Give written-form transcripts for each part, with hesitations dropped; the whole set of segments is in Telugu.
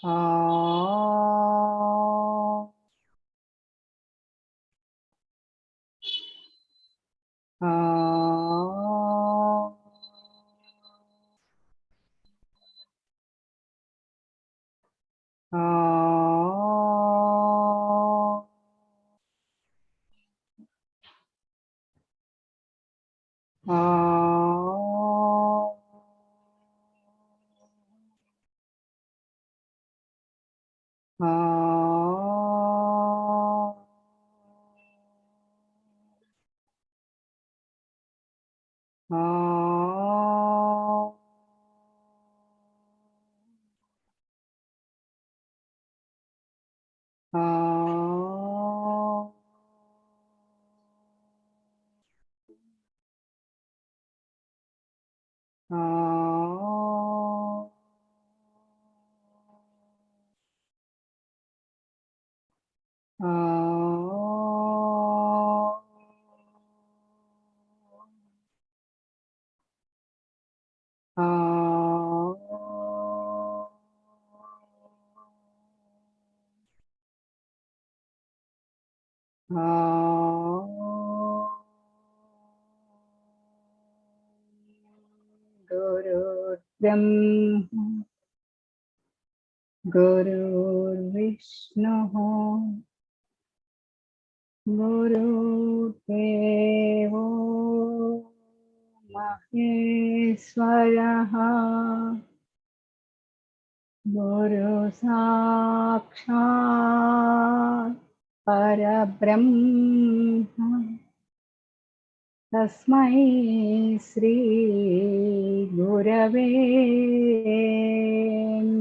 ఆ ఆ ఆ ఆ ఆ ఆ गुरुर्ब्रह्मा गुरुर्विष्णुः गुरुर्देवो महेश्वरः गुरु साक्षात् परब्रह्म तस्मै श्री गुरवे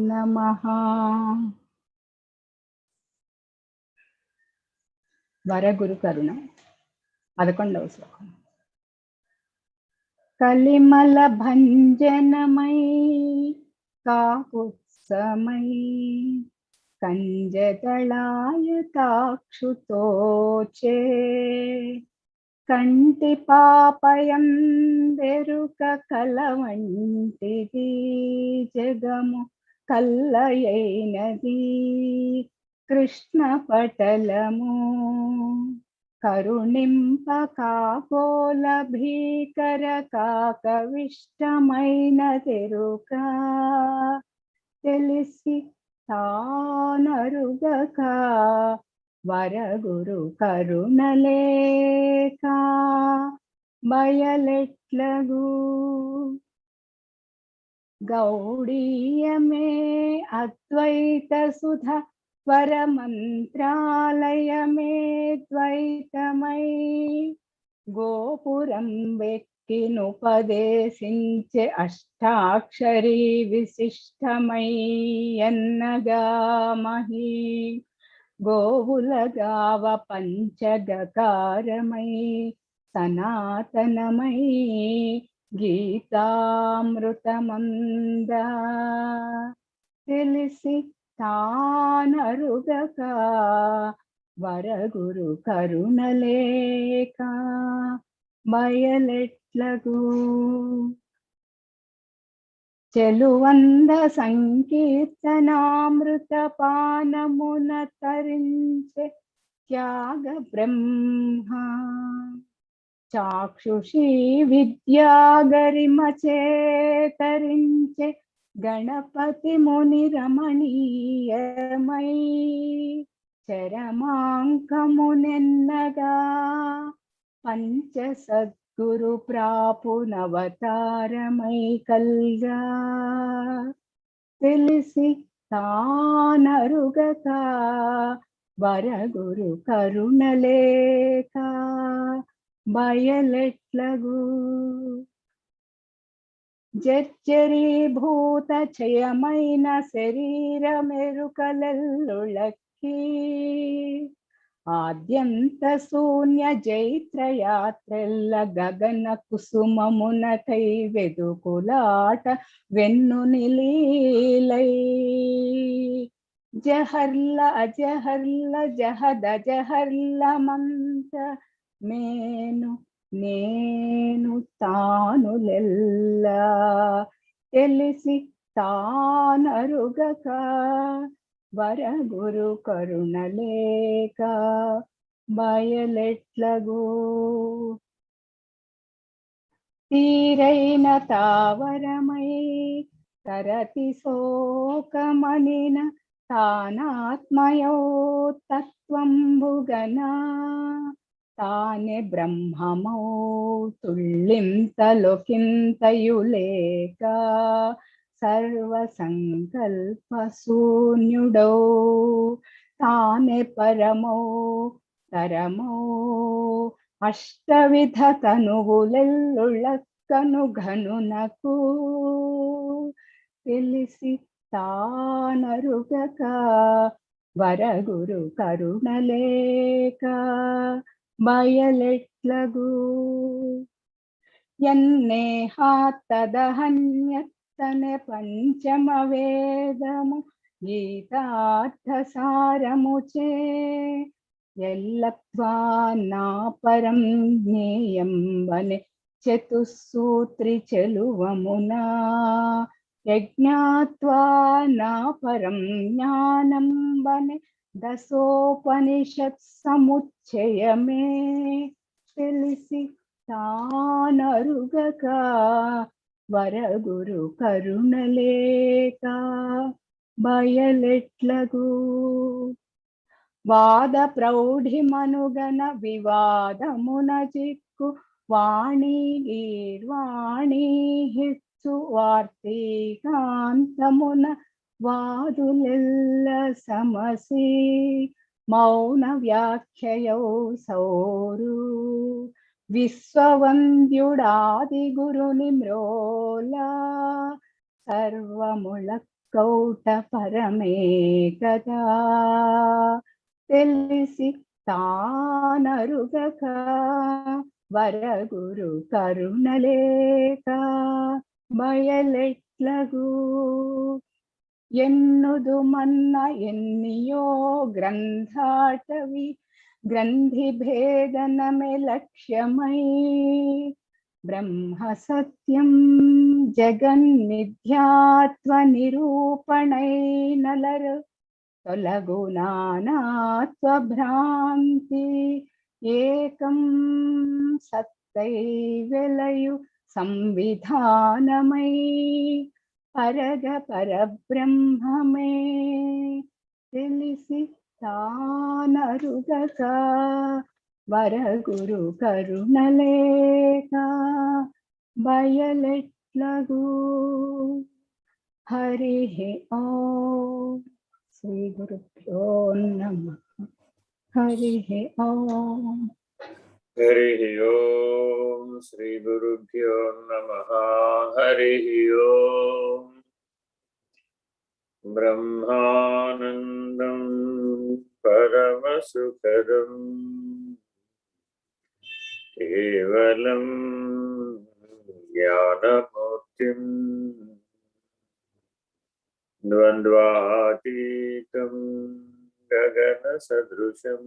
नमः। వరగురు కరుణ 11వ శ్లోకం. కలిమల భంజనమై కాకుత్సమై కంజదళాయతాక్షుతోచే కంటి పాపయం వెరుక కలవంటిది జగము కల్లయైనది కృష్ణ పటలము కరుణింప కాకోల భీకర కాకవిష్టమైన తెరుక తెలిసి తానరుగక వరగురు కరుణలేక బయలెట్లగు గౌడీయమే అద్వైత సుధ వరమంత్రాలయమే ద్వైతమై గోపురం వెక్కినుపదేశించే అష్టాక్షరీ విశిష్టమై ఎన్నగా మహి గోవులగావ పంచగకారమై సనాతనమై గీతామృతమంద తెలిసి తానరుగక వరగురు కరుణలేక బయలెట్లగు చెలువంద సంకీర్తనామృత పానమున తరించే త్యాగ బ్రహ్మ చాక్షుషీ విద్యాగరిమచే తరించే గణపతి ముని రమణీయమై చరమాంకమునెన్నగా పంచ సద్గురు ప్రాపునవతారమై కల్గా తెలిసి తానరుగక వరగురు కరుణలేక బయలెట్లగు జర్జరీభూత చయమైన శరీరమెరుకలెల్లుళక్కి ఆద్యంత శూన్య జైత్రయాత్రెల్ల గగన కుసుమమునకై వెదుకులాట వెన్ను నిలీలై జహర్ల అజహర్ల జహద జహర్లమంత మేను నేను తానులెల్ల తెలిసి తానరుగక వరగురు కరుణలేక బయలెట్లగో. తీరైన తావరమై తరతి శోకమనిన తానాత్మయో తత్వంబుగనా తానే బ్రహ్మమౌ తుళ్ళింతలొకింతయులేక సర్వ సంకల్ప శూన్యుడౌ తానే పరమౌ తరమౌ అష్టవిధ తనువులెల్లుళ్ళక్కను ఘనునకు తెలిసి తానరుగక వరగురు కరుణలేక బయలెట్లగు. ఎన్నేహాత్తదహన్యత్తనే పంచమ వేదము గీతార్థసారముచే ఎల్లత్వా నా పరం జ్ఞేయం వనే చతుస్సూత్రి చెలువమునా యజ్ఞాత్వా నా పరం జ్ఞానం వనే దశోపనిషత్ సముచ్చయమే తెలిసి తానరుగక వరగురు కరుణలేక బయలెట్లగు. వాద ప్రౌఢిమనుగన వివాదమున చిక్కు వాణి గీర్వాణి హిచ్చు వార్తీకాంతమున వాదులెల్ల సమసి మౌన వ్యాఖ్యయౌ సౌరు విశ్వవంద్యుడాది గురుని మ్రోలా సర్వముళక్కౌట పరమే కదా తెలిసి తానరుగక వరగురు కరుణలేక బయలెట్లగు. ఎన్నుదు మన్న ఎన్నియో గ్రంథాటవి గ్రంథి భేదనమే లక్ష్యమై బ్రహ్మ సత్యం జగన్మిథ్యాత్వ నిరూపణై నలరు తొలగు నానాత్వ భ్రాంతి ఏకం సత్తై వెలయు సంవిధానమై పరగ పరబ్రహ్మమే తెలిసి తానరుగక వరగురు కరుణలేక బయలెట్లగు. హరి ఓం శ్రీ గురుభ్యో నమః. హరి ఓం. హరి ఓం శ్రీ గురుభ్యో నమః. హరి ఓం. బ్రహ్మానందం పరమసుఖదం కేవలం జ్ఞానమూర్తిం ద్వంద్వాతీతం గగన సదృశం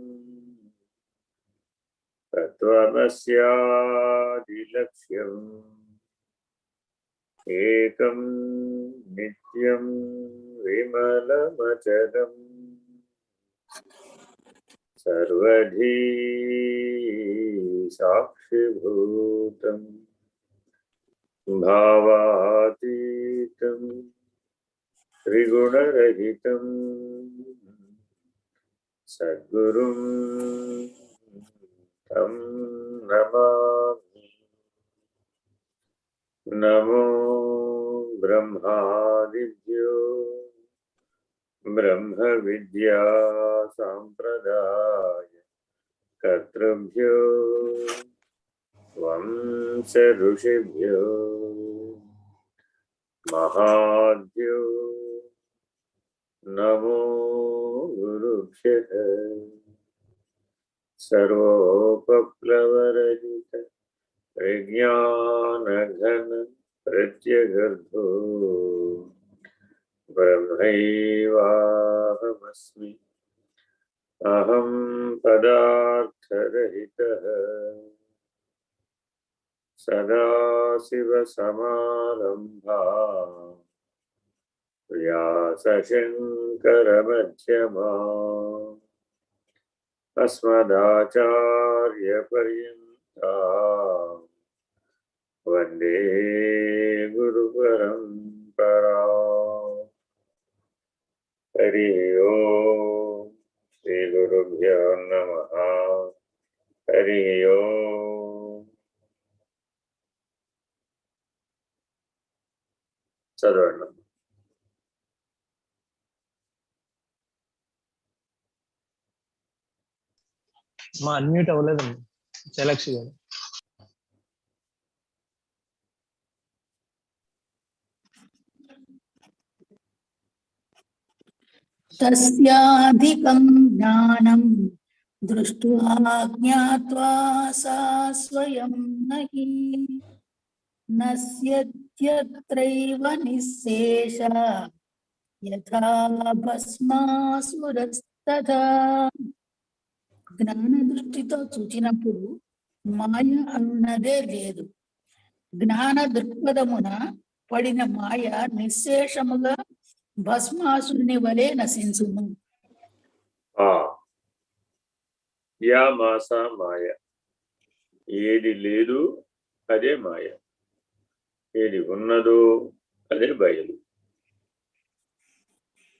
తత్వమస్యాదిలక్ష్యం ఏకం నిత్యం విమలమచలం సర్వధీ సాక్షిభూతం భావాతీతం త్రిగుణరహితం సద్గురుం తం నమామి. నమో బ్రహ్మాదిభ్యో బ్రహ్మ విద్యా సాంప్రదాయ కర్తృభ్యో వంశ ఋషిభ్యో మహాభ్యో నమో గురుభ్యః. సర్వోపప్లవరహిత విజ్ఞానఘన ప్రత్యగర్భో బ్రహ్మైవాహమస్మి. అహం పదార్థరహితః సదాశివసమారంభాః సశంకరమధ్యమా అస్మదాచార్యపర్యంతా వందే గురుపరంపరా. హరి ఓం శ్రీ గురుభ్యో నమః. హరి ఓం. చదవండి. మా అన్మ్యూట్ అవ్వలేదండి జయలక్ష్మి గారు. తస్యాధికం జ్ఞానం దృష్ట్వా జ్ఞాత్వా సా స్వయం నహి నశ్యత్యత్రైవ నిశ్శేష యథా భస్మాసురస్తథా. జ్ఞాన దృష్టితో చూచినప్పుడు మాయ అన్నదే లేదు. జ్ఞాన దృక్పథమున పడిన మాయ నిశ్శేషముగా భస్మాసుని వలె నశించును. యా మాస మాయ. ఏది లేదు అదే మాయ, ఏది ఉన్నదో అదే బయలు.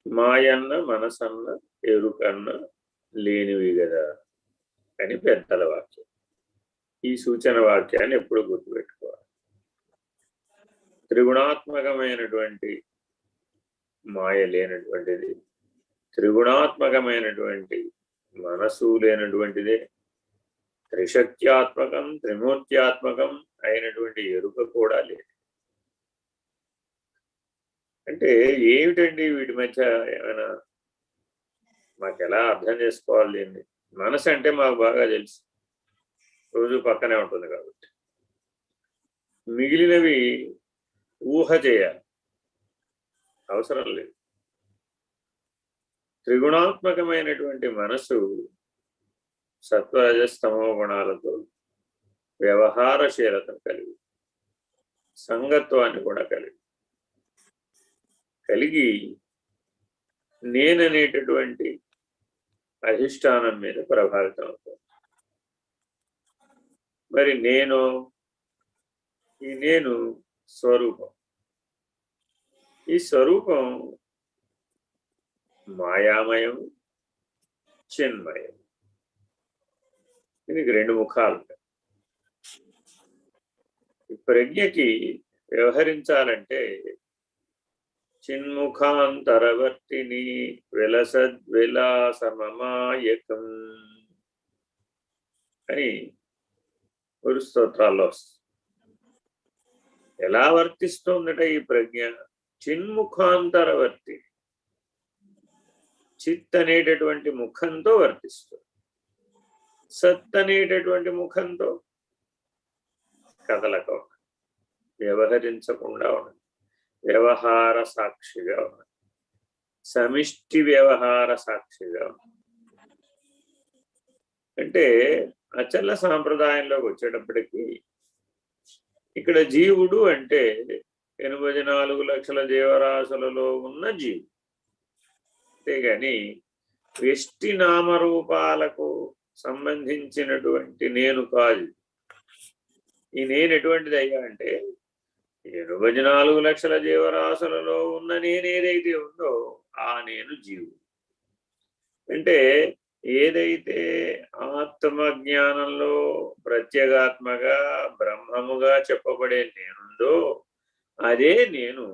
మాయన్న మనసన్న ఎరుకన్న లేనివి కదా అని పెద్దల వాక్యం. ఈ సూచన వాక్యాన్ని ఎప్పుడు గుర్తుపెట్టుకోవాలి. త్రిగుణాత్మకమైనటువంటి మాయ లేనటువంటిది, త్రిగుణాత్మకమైనటువంటి మనసు లేనటువంటిదే, త్రిశక్త్యాత్మకం త్రిమూర్త్యాత్మకం అయినటువంటి ఎరుక కూడా లేదు. అంటే ఏమిటండి వీటి మధ్య ఏమైనా మాకు ఎలా అర్థం చేసుకోవాలి దీన్ని? మనసు అంటే మాకు బాగా తెలుసు, రోజు పక్కనే ఉంటుంది కాబట్టి. మిగిలినవి ఊహ చేయాలి, అవసరం లేదు. త్రిగుణాత్మకమైనటువంటి మనసు సత్వరజస్తమో గుణాలతో వ్యవహారశీలతను కలిగి, సంగత్వాన్ని కూడా కలిగి నేననేటటువంటి అధిష్టానం మీద ప్రభావితం అవుతుంది. మరి ఈ నేను స్వరూపం. ఈ స్వరూపం మాయామయం, చిన్మయం. దీనికి రెండు ముఖాలు ఉంటాయి. ఈ ప్రజ్ఞకి వ్యవహరించాలంటే చిన్ముఖాంతరవర్తిని విలసద్విలాసమమాయకం అని గురు స్తోత్రాల్లో వస్తుంది. ఎలా వర్తిస్తుందట ఈ ప్రజ్ఞ? చిన్ముఖాంతరవర్తి, చిత్ అనేటటువంటి ముఖంతో వర్తిస్తుంది. సత్ అనేటటువంటి ముఖంతో కదలక ఉన్నది, వ్యవహరించకుండా ఉన్నది, వ్యవహార సాక్షిగా ఉన్నది, సమిష్టి వ్యవహార సాక్షిగా ఉన్నది. అంటే అచల సాంప్రదాయంలోకి వచ్చేటప్పటికి ఇక్కడ జీవుడు అంటే 84 లక్షల జీవరాశులలో ఉన్న జీవుడు. అంతేగాని వ్యష్టి నామరూపాలకు సంబంధించినటువంటి నేను కాదు. ఈ నేను ఎటువంటిది అయ్యా అంటే 84 లక్షల జీవరాశులలో ఉన్న నేనేదైతే ఉందో ఆ నేను జీవుడు. అంటే ఏదైతే ఆత్మజ్ఞానంలో ప్రత్యేగాత్మగా బ్రహ్మముగా చెప్పబడే నేనుందో అదే నేను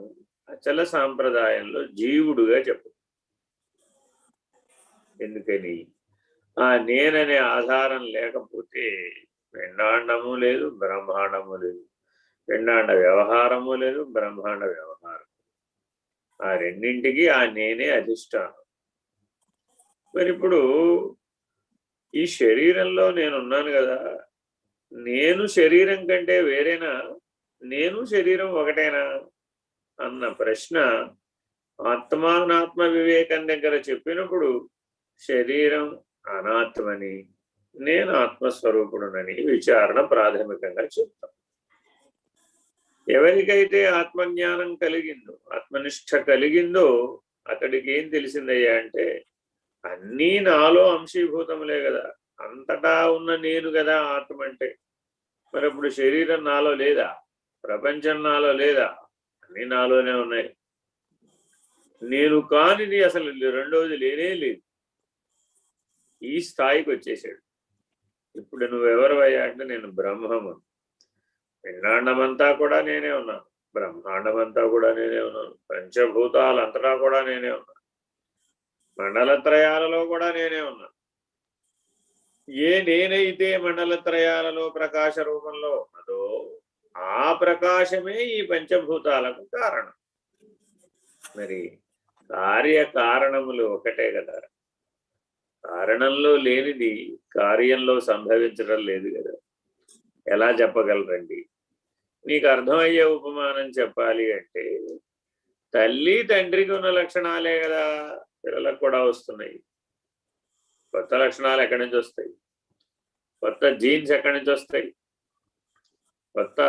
అచల సాంప్రదాయంలో జీవుడుగా చెప్పు. ఎందుకని? ఆ నేననే ఆధారం లేకపోతే పిండాండము లేదు, బ్రహ్మాండము లేదు. పిండాండ వ్యవహారము లేదు, బ్రహ్మాండ వ్యవహారం. ఆ రెండింటికి ఆ నేనే అధిష్టానం. మరి ఇప్పుడు ఈ శరీరంలో నేనున్నాను కదా, నేను శరీరం కంటే వేరేనా, నేను శరీరం ఒకటేనా అన్న ప్రశ్న ఆత్మానాత్మ వివేకం దగ్గర చెప్పినప్పుడు శరీరం అనాత్మని, నేను ఆత్మస్వరూపుడునని విచారణ ప్రాథమికంగా చెప్తాం. ఎవరికైతే ఆత్మజ్ఞానం కలిగిందో, ఆత్మనిష్ట కలిగిందో అతడికి ఏం తెలిసిందయ్యా అంటే అన్నీ నాలో అంశీభూతములే కదా, అంతటా ఉన్న నేను కదా ఆత్మ అంటే. మరి అప్పుడు శరీరం నాలో లేదా, ప్రపంచం నాలో లేదా? అన్నీ నాలోనే ఉన్నాయి. నేను కానిది అసలు రెండవది లేనే లేదు. ఈ స్థాయికి వచ్చేసాడు. ఇప్పుడు నువ్వెవరవయ్యా అంటే నేను బ్రహ్మము. పిండాండమంతా కూడా నేనే ఉన్నాను, బ్రహ్మాండమంతా కూడా నేనే ఉన్నాను, పంచభూతాలంతటా కూడా నేనే ఉన్నాను, మండలత్రయాలలో కూడా నేనే ఉన్నాను. ఏ నేనైతే మండలత్రయాలలో ప్రకాశ రూపంలో ఉన్నదో ఆ ప్రకాశమే ఈ పంచభూతాలకు కారణం. మరి కార్యకారణములు ఒకటే కదా, కారణంలో లేనిది కార్యంలో సంభవించడం లేదు కదా. ఎలా చెప్పగలరండి? నీకు అర్థమయ్యే ఉపమానం చెప్పాలి అంటే తల్లి తండ్రికి ఉన్న లక్షణాలే కదా పిల్లలకు కూడా వస్తున్నాయి. కొత్త లక్షణాలు ఎక్కడి నుంచి వస్తాయి? కొత్త జీన్స్ ఎక్కడి నుంచి వస్తాయి? కొత్త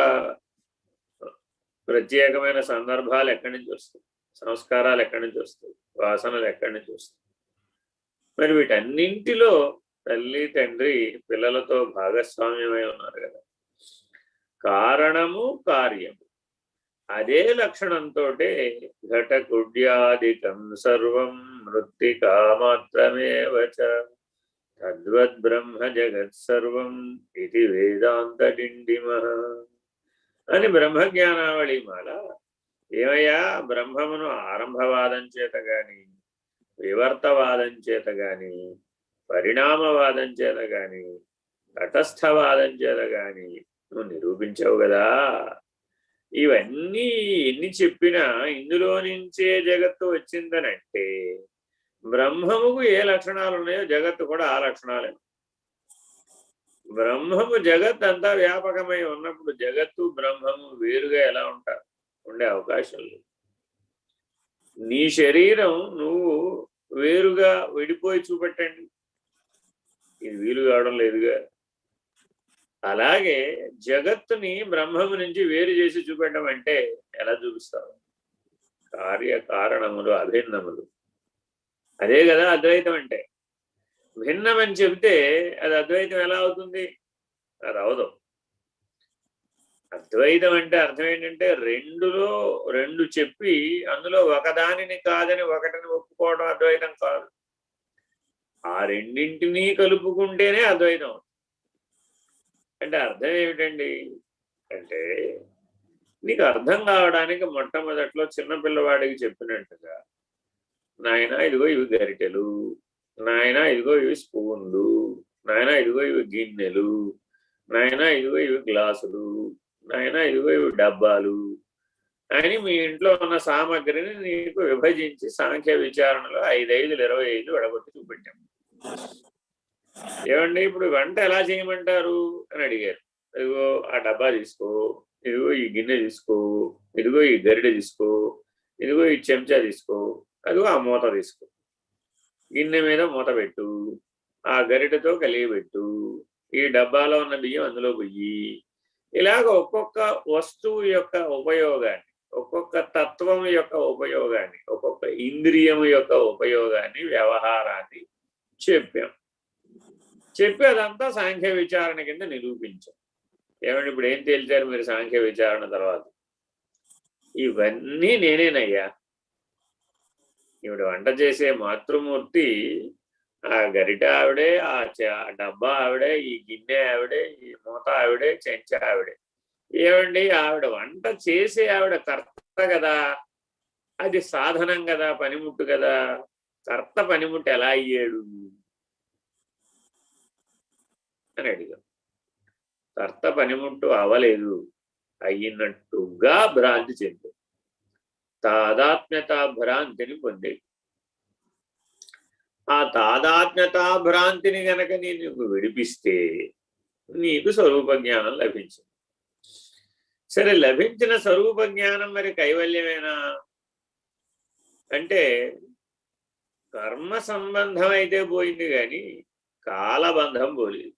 ప్రత్యేకమైన సందర్భాలు ఎక్కడి నుంచి వస్తాయి? సంస్కారాలు ఎక్కడి నుంచి వస్తాయి? వాసనలు ఎక్కడి నుంచి వస్తాయి? మరి వీటన్నింటిలో తల్లి తండ్రి పిల్లలతో భాగస్వామ్యమై ఉన్నారు కదా. కారణము కార్యము అదే లక్షణంతో ఘటకుడ్యాదికం సర్వం మృత్తికా మాత్రమేవ చ తద్వద్బ్రహ్మ జగత్సర్వం ఇది వేదాంత డిండిమః అని బ్రహ్మజ్ఞానావళి మాల. ఏమయ్యా, బ్రహ్మమును ఆరంభవాదం చేత గాని, వివర్తవాదం చేత గాని, పరిణామవాదం చేత గాని, తటస్థవాదం చేత గాని నువ్వు నిరూపించావు కదా. ఇవన్నీ ఎన్ని చెప్పినా ఇందులో నుంచే జగత్తు వచ్చిందనంటే బ్రహ్మముకు ఏ లక్షణాలు ఉన్నాయో జగత్తు కూడా ఆ లక్షణాలే. బ్రహ్మము జగత్ అంతా వ్యాపకమై ఉన్నప్పుడు జగత్తు బ్రహ్మము వేరుగా ఎలా ఉంటారు? ఉండే అవకాశం లేదు. నీ శరీరం నువ్వు వేరుగా విడిపోయి చూపెట్టండి, ఇది వీలు కావడం లేదుగా. అలాగే జగత్తుని బ్రహ్మము నుంచి వేరు చేసి చూపెట్టడం అంటే ఎలా చూపిస్తావు? కార్యకారణములు అభిన్నములు. అదే కదా అద్వైతం అంటే. భిన్నమని చెబితే అది అద్వైతం ఎలా అవుతుంది? అది అవదు. అద్వైతం అంటే అర్థం ఏంటంటే రెండులో రెండు చెప్పి అందులో ఒకదానిని కాదని ఒకటిని ఒప్పుకోవడం అద్వైతం కాదు. ఆ రెండింటినీ కలుపుకుంటేనే అద్వైతం. అంటే అర్థం ఏమిటండి అంటే నీకు అర్థం కావడానికి మొట్టమొదట్లో చిన్నపిల్లవాడికి చెప్పినట్టుగా, నాయన ఇదిగో ఇవి గరిటెలు, నాయన ఇదిగో ఇవి స్పూన్లు, నాయన ఇదిగో ఇవి గిన్నెలు, నాయన ఇదిగో ఇవి గ్లాసులు, నాయన ఇదిగో ఇవి డబ్బాలు అని మీ ఇంట్లో ఉన్న సామగ్రిని నీకు విభజించి సాంఖ్య విచారణలో 5 5 25 విడగొట్టి చూపెట్టాము. ఏమండి ఇప్పుడు వంట ఎలా చేయమంటారు అని అడిగారు. ఇదిగో ఆ డబ్బా తీసుకో, ఇదిగో ఈ గిన్నె తీసుకో, ఇదిగో ఈ గరిటె తీసుకో, ఇదిగో ఈ చెంచా తీసుకో, అదిగో ఆ మూత తీసుకో, గిన్నె మీద మూత పెట్టు, ఆ గరిటెతో కలిగిపెట్టు, ఈ డబ్బాలో ఉన్న బియ్యం అందులో పొయ్యి. ఇలాగ ఒక్కొక్క వస్తువు యొక్క ఉపయోగాన్ని, ఒక్కొక్క తత్వం యొక్క ఉపయోగాన్ని, ఒక్కొక్క ఇంద్రియం యొక్క ఉపయోగాన్ని, వ్యవహారాన్ని చెప్పాం. చెప్పి అదంతా సాంఖ్య విచారణ కింద నిరూపించాం. ఏమంటే ఇప్పుడు ఏం తేల్చారు మీరు సాంఖ్య విచారణ తర్వాత? ఇవన్నీ నేనేనయ్యా. ఇప్పుడు వంట చేసే మాతృమూర్తి ఆ గరిట ఆవిడే, ఆ డబ్బా ఆవిడే, ఈ గిన్నె ఆవిడే, ఈ మూత ఆవిడే, చెంచా ఆవిడే. ఏమండి ఆవిడ వంట చేసే ఆవిడ కర్త కదా, అది సాధనం కదా, పనిముట్టు కదా. కర్త పనిముట్టు ఎలా అయ్యాడు అని అడిగాం. కర్త పనిముట్టు అవలేదు, అయినట్టుగా భ్రాంతి చెంది తాదాత్మ్యతా భ్రాంతిని పొందేది. ఆ తాదాత్మ్యతా భ్రాంతిని గనక నీకు విడిపిస్తే నీకు స్వరూప జ్ఞానం లభించింది. సరే, లభించిన స్వరూప జ్ఞానం మరి కైవల్యమేనా అంటే కర్మ సంబంధం అయితే పోయింది కానీ కాలబంధం పోలేదు.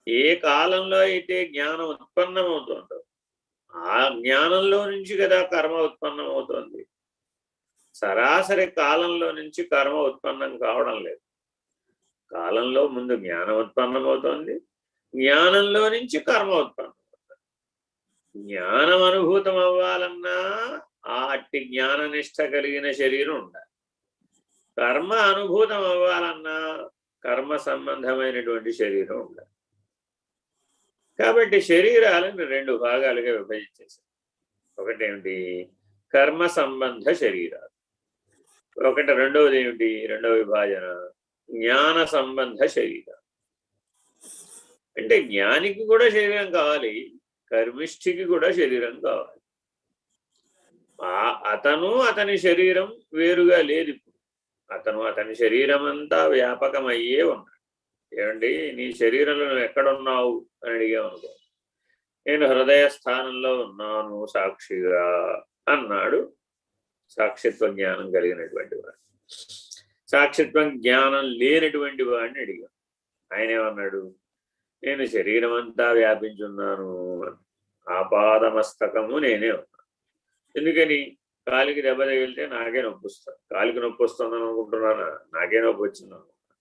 ఏ కాలంలో అయితే జ్ఞానం ఉత్పన్నమవుతుందో ఆ జ్ఞానంలో నుంచి కదా కర్మ ఉత్పన్నమవుతోంది. సరాసరి కాలంలో నుంచి కర్మ ఉత్పన్నం కావడం లేదు. కాలంలో ముందు జ్ఞానం ఉత్పన్నమవుతోంది, జ్ఞానంలో నుంచి కర్మ ఉత్పన్నం. జ్ఞానం అనుభూతం అవ్వాలన్నా అట్టి జ్ఞాననిష్ట కలిగిన శరీరం ఉండాలి. కర్మ అనుభూతం అవ్వాలన్నా కర్మ సంబంధమైనటువంటి శరీరం ఉండాలి. కాబట్టి శరీరాలను 2 భాగాలుగా విభజించేశారు. ఒకటేమిటి? కర్మ సంబంధ శరీరాలు. రెండవది ఏమిటి? రెండవ విభాజన జ్ఞాన సంబంధ శరీరాలు. అంటే జ్ఞానికి కూడా శరీరం కావాలి, కర్మిష్ఠికి కూడా శరీరం కావాలి. అతను అతని శరీరం వేరుగా లేదు. ఇప్పుడు అతని శరీరం అంతా వ్యాపకమయ్యే ఉన్నాడు. ఏమండి, నీ శరీరంలో నువ్వు ఎక్కడున్నావు అని అడిగామనుకో, నేను హృదయ స్థానంలో ఉన్నాను సాక్షిగా అన్నాడు సాక్షిత్వ జ్ఞానం కలిగినటువంటి వాడు. సాక్షిత్వం జ్ఞానం లేనటువంటి వాడిని అడిగాం. ఆయన ఏమన్నాడు? నేను శరీరం అంతా వ్యాపించున్నాను, ఆపాదమస్తకము నేనే ఉన్నాను. ఎందుకని? కాలికి దెబ్బ తగిలితే నాకే నొప్పి వస్తుంది. కాలికి నొప్పి వస్తుందని అనుకుంటున్నానా? నాకే నొప్పి వచ్చింది అనుకుంటున్నాను.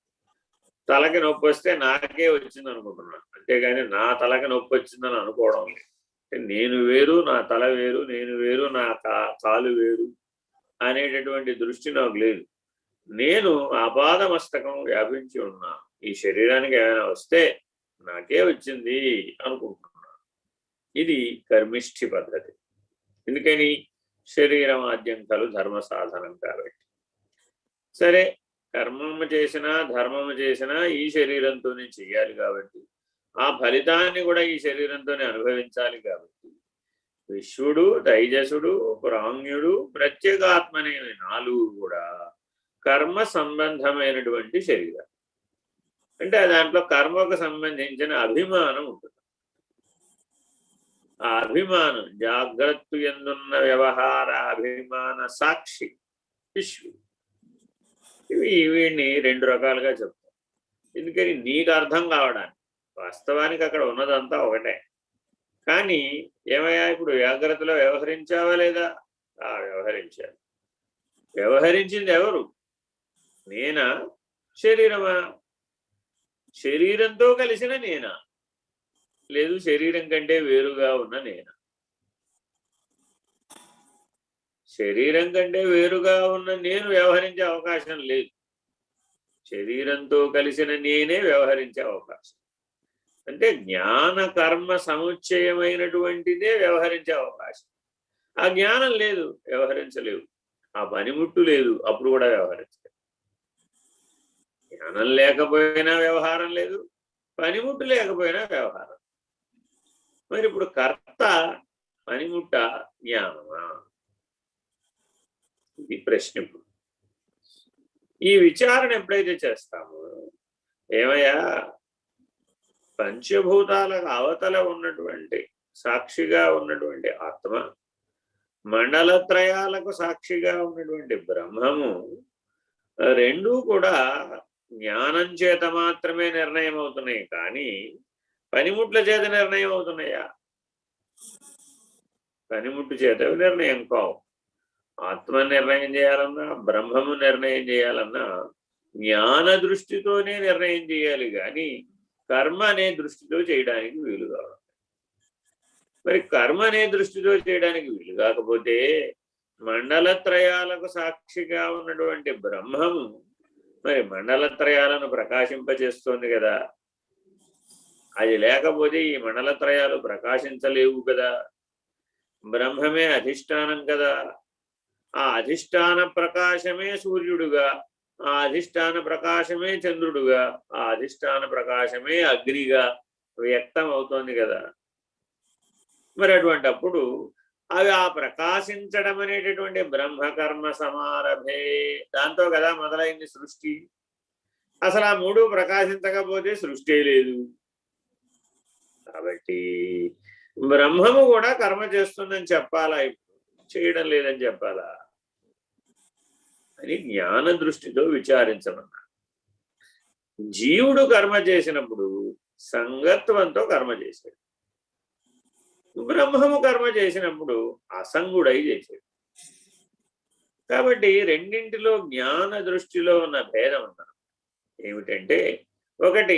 తలకి నొప్పి వస్తే నాకే వచ్చింది అనుకుంటున్నాను, అంతేగాని నా తలకి నొప్పి వచ్చిందని అనుకోవడం లేదు. నేను వేరు, నా తల వేరు, నేను వేరు, నా కాలు వేరు అనేటటువంటి దృష్టి నాకు లేదు. నేను ఆపాదమస్తకం వ్యాపించి ఉన్నా. ఈ శరీరానికి ఏమైనా వస్తే నాకే వచ్చింది అనుకుంటున్నాను. ఇది కర్మిష్ఠి పద్ధతి. ఎందుకని? శరీరం ఆద్యంకాలు ధర్మ సాధనం కాబట్టి. సరే, కర్మము చేసినా ధర్మము చేసినా ఈ శరీరంతోనే చెయ్యాలి కాబట్టి, ఆ ఫలితాన్ని కూడా ఈ శరీరంతోనే అనుభవించాలి కాబట్టి, విశ్వడు, తైజసుడు, ప్రాజ్ఞుడు, ప్రత్యేగాత్మనే 4 కూడా కర్మ సంబంధమైనటువంటి శరీరం. అంటే దాంట్లో కర్మకు సంబంధించిన అభిమానం ఉంటుంది. ఆ అభిమానం జాగ్రత్త ఎందున్న వ్యవహార అభిమాన సాక్షి విశ్వ. వీడిని 2 రకాలుగా చెప్తాం. ఎందుకని? నీకు అర్థం కావడానికి. వాస్తవానికి అక్కడ ఉన్నదంతా ఒకటే. కానీ ఏమయ్యా, ఇప్పుడు జాగ్రత్తలో వ్యవహరించావా లేదా? వ్యవహరించాలి. వ్యవహరించింది ఎవరు? నేనా? శరీరమా? శరీరంతో కలిసిన నేనా? లేదు శరీరం కంటే వేరుగా ఉన్న నేనా? శరీరం కంటే వేరుగా ఉన్న నేను వ్యవహరించే అవకాశం లేదు. శరీరంతో కలిసిన నేనే వ్యవహరించే అవకాశం. అంటే జ్ఞాన కర్మ సముచ్చయమైనటువంటిదే వ్యవహరించే అవకాశం. ఆ జ్ఞానం లేదు, వ్యవహరించలేవు. ఆ పనిముట్టు లేదు, అప్పుడు కూడా వ్యవహరించలేవు. జ్ఞానం లేకపోయినా వ్యవహారం లేదు, పనిముట్టు లేకపోయినా వ్యవహారం. మరి ఇప్పుడు కర్త పనిముట్ట జ్ఞానమా? ఇది ప్రశ్న. ఈ విచారణ ఎప్పుడైతే చేస్తామో, ఏమయ్యా, పంచభూతాలకు అవతల ఉన్నటువంటి సాక్షిగా ఉన్నటువంటి ఆత్మ, మండలత్రయాలకు సాక్షిగా ఉన్నటువంటి బ్రహ్మము, 2 కూడా జ్ఞానం చేత మాత్రమే నిర్ణయం అవుతున్నాయి. కానీ పనిముట్ల చేత నిర్ణయం అవుతున్నాయా? పనిముట్టు చేత నిర్ణయం కావు. ఆత్మ నిర్ణయం చేయాలన్నా, బ్రహ్మము నిర్ణయం చేయాలన్నా జ్ఞాన దృష్టితోనే నిర్ణయం చేయాలి, కానీ కర్మ అనే దృష్టితో చేయడానికి వీలు కావాలి. మరి కర్మ అనే దృష్టితో చేయడానికి వీలు కాకపోతే మండలత్రయాలకు సాక్షిగా ఉన్నటువంటి బ్రహ్మము మరి మండలత్రయాలను ప్రకాశింపచేస్తోంది కదా. అది లేకపోతే ఈ మండలత్రయాలు ప్రకాశించలేవు కదా. బ్రహ్మమే అధిష్టానం కదా. ఆ అధిష్టాన ప్రకాశమే సూర్యుడుగా, ఆ అధిష్టాన ప్రకాశమే చంద్రుడుగా, ఆ అధిష్టాన ప్రకాశమే అగ్నిగా వ్యక్తం అవుతోంది కదా. మరి అటువంటప్పుడు అవి ఆ ప్రకాశించడం అనేటటువంటి బ్రహ్మకర్మ సమారభే, దాంతో కదా మొదలైంది సృష్టి. అసలు ఆ 3 ప్రకాశించకపోతే సృష్టి లేదు. కాబట్టి బ్రహ్మము కూడా కర్మ చేస్తుందని చెప్పాలా, ఇప్పుడు చేయడం లేదని చెప్పాలా అని జ్ఞాన దృష్టితో విచారించమన్నా. జీవుడు కర్మ చేసినప్పుడు సంగత్వంతో కర్మ చేశాడు. బ్రహ్మము కర్మ చేసినప్పుడు అసంగుడై చేశాడు. కాబట్టి రెండింటిలో జ్ఞాన దృష్టిలో ఉన్న భేదం ఉన్నది. ఏమిటంటే ఒకటి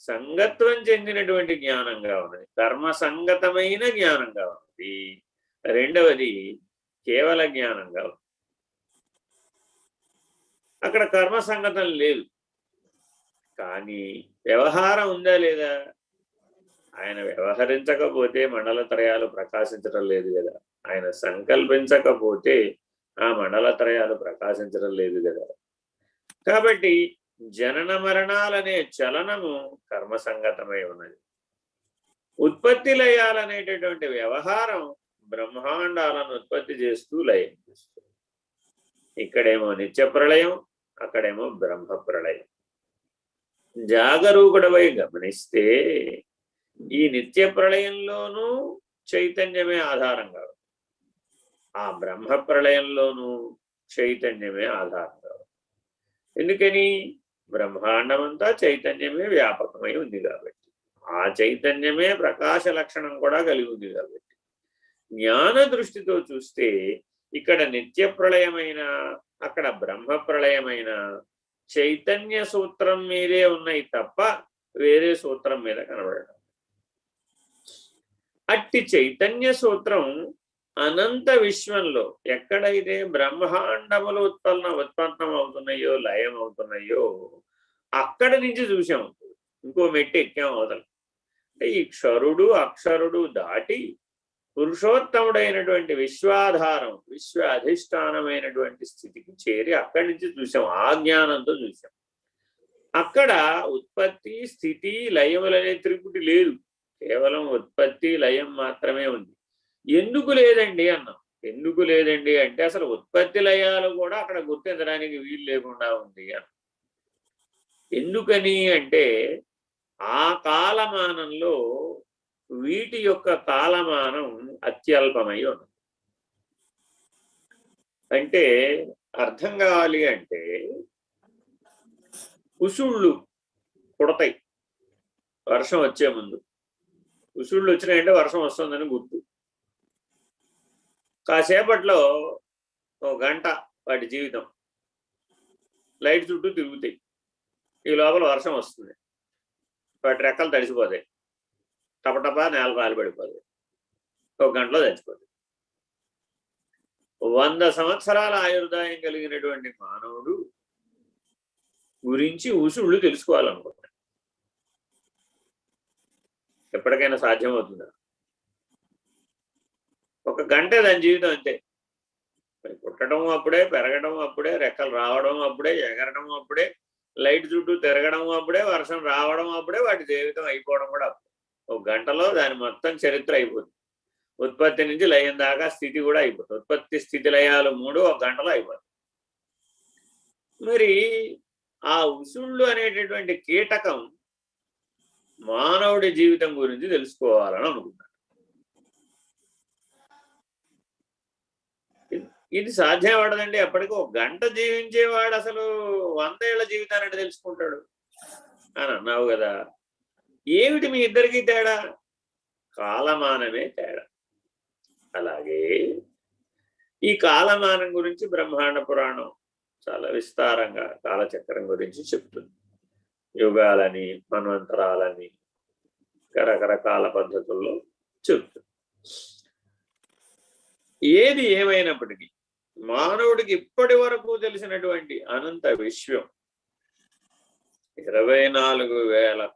సంగత్వం చెందినటువంటి జ్ఞానంగా ఉన్నది, కర్మ సంగతమైన జ్ఞానంగా ఉన్నది. రెండవది కేవల జ్ఞానంగా ఉంది. అక్కడ కర్మ సంగతం లేదు, కానీ వ్యవహారం ఉందా లేదా? ఆయన వ్యవహరించకపోతే మండలత్రయాలు ప్రకాశించడం లేదు కదా, ఆయన సంకల్పించకపోతే ఆ మండలత్రయాలు ప్రకాశించడం లేదు కదా. కాబట్టి జనన మరణాలనే చలనము కర్మసంగతమై ఉన్నది. ఉత్పత్తి లయాలనేటటువంటి వ్యవహారం బ్రహ్మాండాలను ఉత్పత్తి చేస్తూ లయం చేస్తుంది. ఇక్కడేమో నిత్య ప్రళయం, అక్కడేమో బ్రహ్మ ప్రళయం. జాగరూకుడవై గమనిస్తే ఈ నిత్య ప్రళయంలోనూ చైతన్యమే ఆధారంగా, ఆ బ్రహ్మ ప్రళయంలోనూ చైతన్యమే ఆధారంగా. ఎందుకని? బ్రహ్మాండమంతా చైతన్యమే వ్యాపకమై ఉంది కాబట్టి, ఆ చైతన్యమే ప్రకాశ లక్షణం కూడా కలిగి ఉంది కాబట్టి జ్ఞాన దృష్టితో చూస్తే ఇక్కడ నిత్య ప్రళయమైన, అక్కడ బ్రహ్మ ప్రళయమైన చైతన్య సూత్రం మీదే ఉన్నాయి తప్ప వేరే సూత్రం మీద కనబడడం. అట్టి చైతన్య సూత్రం అనంత విశ్వంలో ఎక్కడైతే బ్రహ్మాండములు ఉత్పన్నం అవుతున్నాయో, లయం అవుతున్నాయో, అక్కడి నుంచి చూసాం. ఇంకో మెట్టి ఎక్కాం అవతల. అంటే ఈ క్షరుడు అక్షరుడు దాటి పురుషోత్తముడైనటువంటి విశ్వాధారం, విశ్వ అధిష్టానమైనటువంటి స్థితికి చేరి అక్కడి నుంచి చూసాం, ఆ జ్ఞానంతో చూసాం. అక్కడ ఉత్పత్తి స్థితి లయములనే త్రిపుటి లేదు, కేవలం ఉత్పత్తి లయం మాత్రమే ఉంది. ఎందుకు లేదండి అన్నాం. ఎందుకు లేదండి అంటే అసలు ఉత్పత్తి లయాలు కూడా అక్కడ గుర్తించడానికి వీలు లేకుండా ఉంది అన్న. ఎందుకని అంటే ఆ కాలమానంలో వీటి యొక్క కాలమానం అత్యల్పమై ఉన్నది. అంటే అర్థం కావాలి అంటే కుసుళ్ళు పుడతాయి వర్షం వచ్చే ముందు. కుసుళ్ళు వచ్చినాయంటే వర్షం వస్తుందని గుర్తు. కాసేపట్లో ఒక గంట వాటి జీవితం, లైట్ చుట్టూ తిరుగుతాయి. ఈ లోపల వర్షం వస్తుంది, వాటి రెక్కలు తడిసిపోతాయి, టపటపా నేల రాలిపడిపోతాయి, ఒక గంటలో చచ్చిపోతాయి. 100 సంవత్సరాల ఆయుర్దాయం కలిగినటువంటి మానవుడు గురించి ఉసుళ్ళు తెలుసుకోవాలనుకుంటాడు. ఎప్పటికైనా సాధ్యమవుతుందా? ఒక గంటే దాని జీవితం అంతే. పుట్టడం అప్పుడే, పెరగడం అప్పుడే, రెక్కలు రావడం అప్పుడే, ఎగరడం అప్పుడే, లైట్ చుట్టూ తిరగడం అప్పుడే, వర్షం రావడం అప్పుడే, వాటి జీవితం అయిపోవడం కూడా అప్పుడే. ఒక గంటలో దాని మొత్తం చరిత్ర అయిపోతుంది. ఉత్పత్తి నుంచి లయం దాకా స్థితి కూడా అయిపోతుంది. ఉత్పత్తి స్థితి లయాలు 3 ఒక గంటలో అయిపోతుంది. మరి ఆ ఉసుళ్ళు అనేటటువంటి కీటకం మానవుడి జీవితం గురించి తెలుసుకోవాలని అనుకుంటాను. ఇది సాధ్యం పడదండి. అప్పటికి ఒక గంట జీవించేవాడు అసలు 100 ఏళ్ల జీవితాన్ని తెలుసుకుంటాడు అని అన్నావు కదా. ఏమిటి మీ ఇద్దరికీ తేడా? కాలమానమే తేడా. అలాగే ఈ కాలమానం గురించి బ్రహ్మాండ పురాణం చాలా విస్తారంగా కాలచక్రం గురించి చెప్తుంది. యుగాలని, మన్వంతరాలని రకరకాల పద్ధతుల్లో చెప్తుంది. ఏది ఏమైనప్పటికీ మానవుడికి ఇప్పటి వరకు తెలిసినటువంటి అనంత విశ్వం 24,000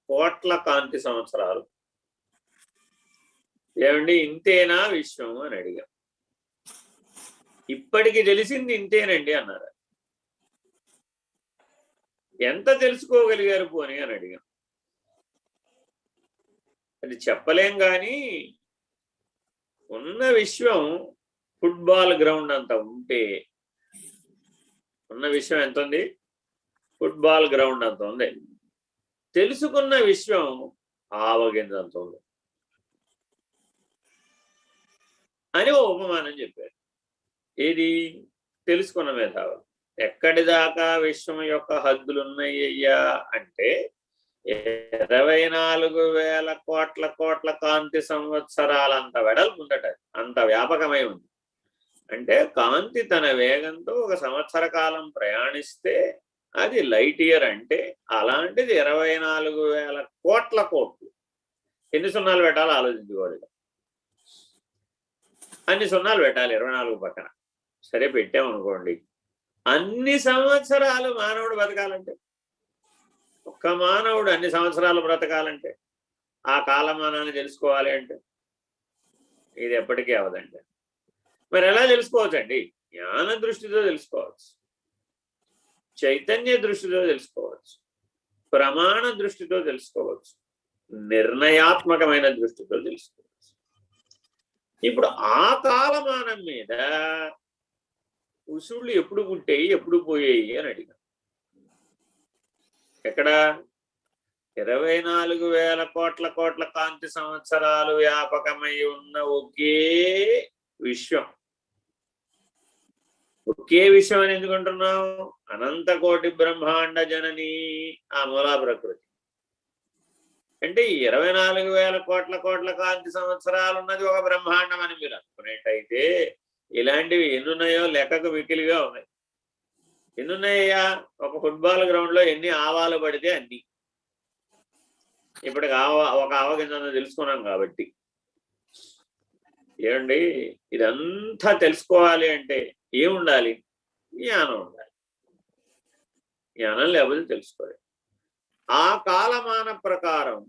కోట్ల కాంతి సంవత్సరాలు. ఏమండి ఇంతేనా విశ్వం అని అడిగాం. ఇప్పటికి తెలిసింది ఇంతేనండి అన్నారు. ఎంత తెలుసుకోగలిగారు పోనీ అని అడిగాం. అది చెప్పలేం కానీ ఉన్న విశ్వం ఫుట్బాల్ గ్రౌండ్ అంత ఉంటే, ఉన్న విశ్వం ఎంత ఉంది? ఫుట్బాల్ గ్రౌండ్ అంత ఉంది. తెలుసుకున్న విశ్వం ఆవగింజంత ఉంది అని ఓ ఉపమానం చెప్పారు. ఏది? తెలుసుకున్న మేధావు. ఎక్కడి దాకా విశ్వం యొక్క హద్దులున్నాయ్యా అంటే 24,000 కోట్ల కాంతి సంవత్సరాలంత వెడల్పు ఉందట. అంత వ్యాపకమై ఉంది. అంటే కాంతి తన వేగంతో 1 సంవత్సర కాలం ప్రయాణిస్తే అది లైట్ ఇయర్. అంటే అలాంటిది 24,000 కోట్ల కోట్లు. ఎన్ని సున్నాలు పెట్టాలో ఆలోచించుకోవాలి. అన్ని సున్నాలు పెట్టాలి 24 పక్కన. సరే పెట్టామనుకోండి, అన్ని సంవత్సరాలు మానవుడు బతకాలంటే, ఒక్క మానవుడు అన్ని సంవత్సరాలు బ్రతకాలంటే, ఆ కాలమానాన్ని తెలుసుకోవాలి అంటే ఇది ఎప్పటికీ అవదండి. మరి ఎలా తెలుసుకోవచ్చండి? జ్ఞాన దృష్టితో తెలుసుకోవచ్చు, చైతన్య దృష్టితో తెలుసుకోవచ్చు, ప్రమాణ దృష్టితో తెలుసుకోవచ్చు, నిర్ణయాత్మకమైన దృష్టితో తెలుసుకోవచ్చు. ఇప్పుడు ఆ కాలమానం మీద ఉసుళ్ళు ఎప్పుడు పుట్టాయి, ఎప్పుడు పోయాయి అని అడిగాం. ఎక్కడ? 24,000 కోట్ల కాంతి సంవత్సరాలు వ్యాపకమై ఉన్న ఒకే విశ్వం. ఒకే విశ్వం అని ఎందుకంటున్నాం? అనంత కోటి బ్రహ్మాండ జనని ఆ మూలా ప్రకృతి. అంటే 24,000 కోట్ల కాంతి సంవత్సరాలు ఉన్నది ఒక బ్రహ్మాండం అని మీరు అనుకునేట్టయితే ఇలాంటివి ఎన్నున్నాయో లెక్కకు వికిలిగా ఉన్నాయి. ఎన్నున్నాయ్యా? ఒక ఫుట్బాల్ గ్రౌండ్ లో ఎన్ని ఆవాలు పడితే అన్ని. ఇప్పటికి ఒక ఆవ కింద తెలుసుకున్నాం కాబట్టి. ఏమండి, ఇదంతా తెలుసుకోవాలి అంటే ఏముండాలి? జ్ఞానం ఉండాలి. జ్ఞానం లేకపోతే తెలుసుకోవాలి. ఆ కాలమాన ప్రకారం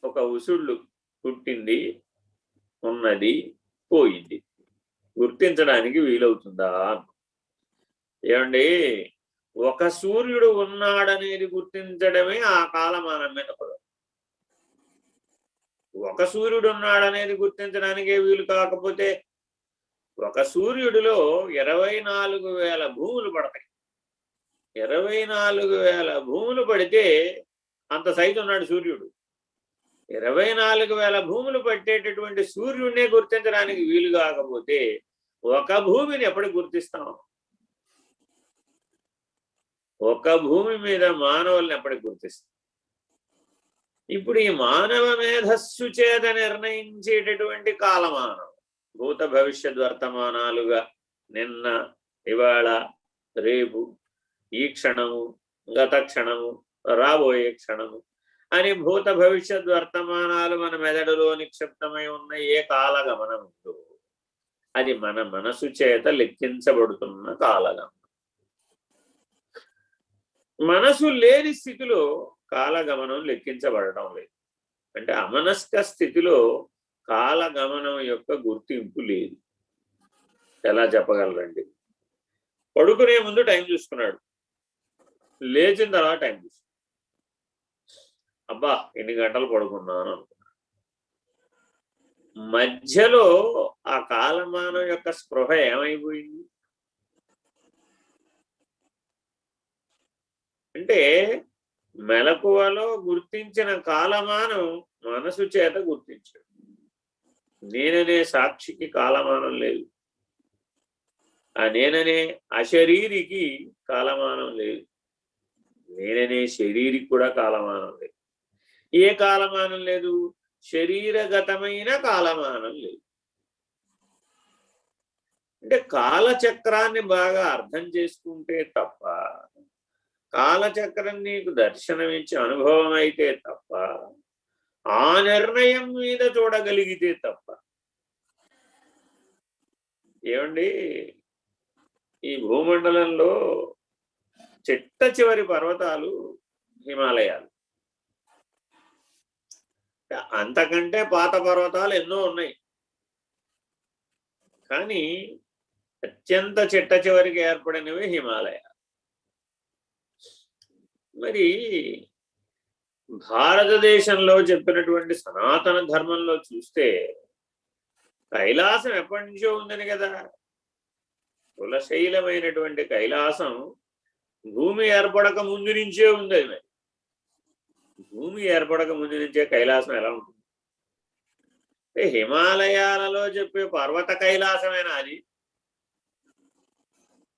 ఒక ఉసుళ్ళు పుట్టింది, ఉన్నది, పోయింది, గుర్తించడానికి వీలవుతుందా? ఏమండి, ఒక సూర్యుడు ఉన్నాడనేది గుర్తించడమే ఆ కాలమానం మీద పడదు. ఒక సూర్యుడు ఉన్నాడనేది గుర్తించడానికే వీలు కాకపోతే ఒక సూర్యుడిలో 24,000 భూములు పడతాయి. 24,000 భూములు పడితే అంత సైజు ఉన్నాడు సూర్యుడు. 24,000 భూములు పట్టేటటువంటి సూర్యుడినే గుర్తించడానికి వీలు కాకపోతే ఒక భూమిని ఎప్పటికి గుర్తిస్తాం? ఒక భూమి మీద మానవుల్ని ఎప్పటికి గుర్తిస్తాం? ఇప్పుడు ఈ మానవ మేధస్సు చేత నిర్ణయించేటటువంటి కాలమానం, భూత భవిష్యత్ వర్తమానాలుగా నిన్న, ఇవాళ, రేపు, ఈ క్షణము, గత క్షణము, రాబోయే క్షణము అని భూత భవిష్యత్ వర్తమానాలు మన మెదడులో నిక్షిప్తమై ఉన్న ఏ కాలగమనం ఉందో అది మన మనసు చేత లెక్కించబడుతున్న కాలగమనం. మనసు లేని స్థితిలో కాలగమనం లెక్కించబడటం లేదు. అంటే అమనస్క స్థితిలో కాలగమనం యొక్క గుర్తింపు లేదు. ఎలా చెప్పగలరండి? పడుకునే ముందు టైం చూసుకున్నాడు, లేచిన తర్వాత టైం చూసుకున్నాడు, అబ్బా ఎన్ని గంటలు పడుకున్నాను అనుకున్నాడు. మధ్యలో ఆ కాలమానం యొక్క స్పృహ ఏమైపోయింది? అంటే మెలకువలో గుర్తించిన కాలమానం మనసు చేత గుర్తించాడు. నేననే సాక్షికి కాలమానం లేదు. ఆ నేననే అశరీరికి కాలమానం లేదు. నేననే శరీరికి కూడా కాలమానం లేదు. ఏ కాలమానం లేదు? శరీరగతమైన కాలమానం లేదు. అంటే కాలచక్రాన్ని బాగా అర్థం చేసుకుంటే తప్ప, కాలచక్రం నీకు దర్శనమిచ్చే అనుభవం అయితే తప్ప, ఆ నిర్ణయం మీద చూడగలిగితే తప్ప. ఏమండి, ఈ భూమండలంలో చిట్ట చివరి పర్వతాలు హిమాలయాలు. అంతకంటే పాత పర్వతాలు ఎన్నో ఉన్నాయి, కానీ అత్యంత చిట్ట చివరికి ఏర్పడినవి హిమాలయాలు. మరి భారతదేశంలో చెప్పినటువంటి సనాతన ధర్మంలో చూస్తే కైలాసం ఎప్పటి నుంచో ఉందని కదా. కులశైలమైనటువంటి కైలాసం భూమి ఏర్పడక ముందు నుంచే ఉంది. అది మరి భూమి ఏర్పడక ముందు నుంచే కైలాసం ఎలా ఉంటుంది? అంటే హిమాలయాలలో చెప్పే పర్వత కైలాసమేనా అది?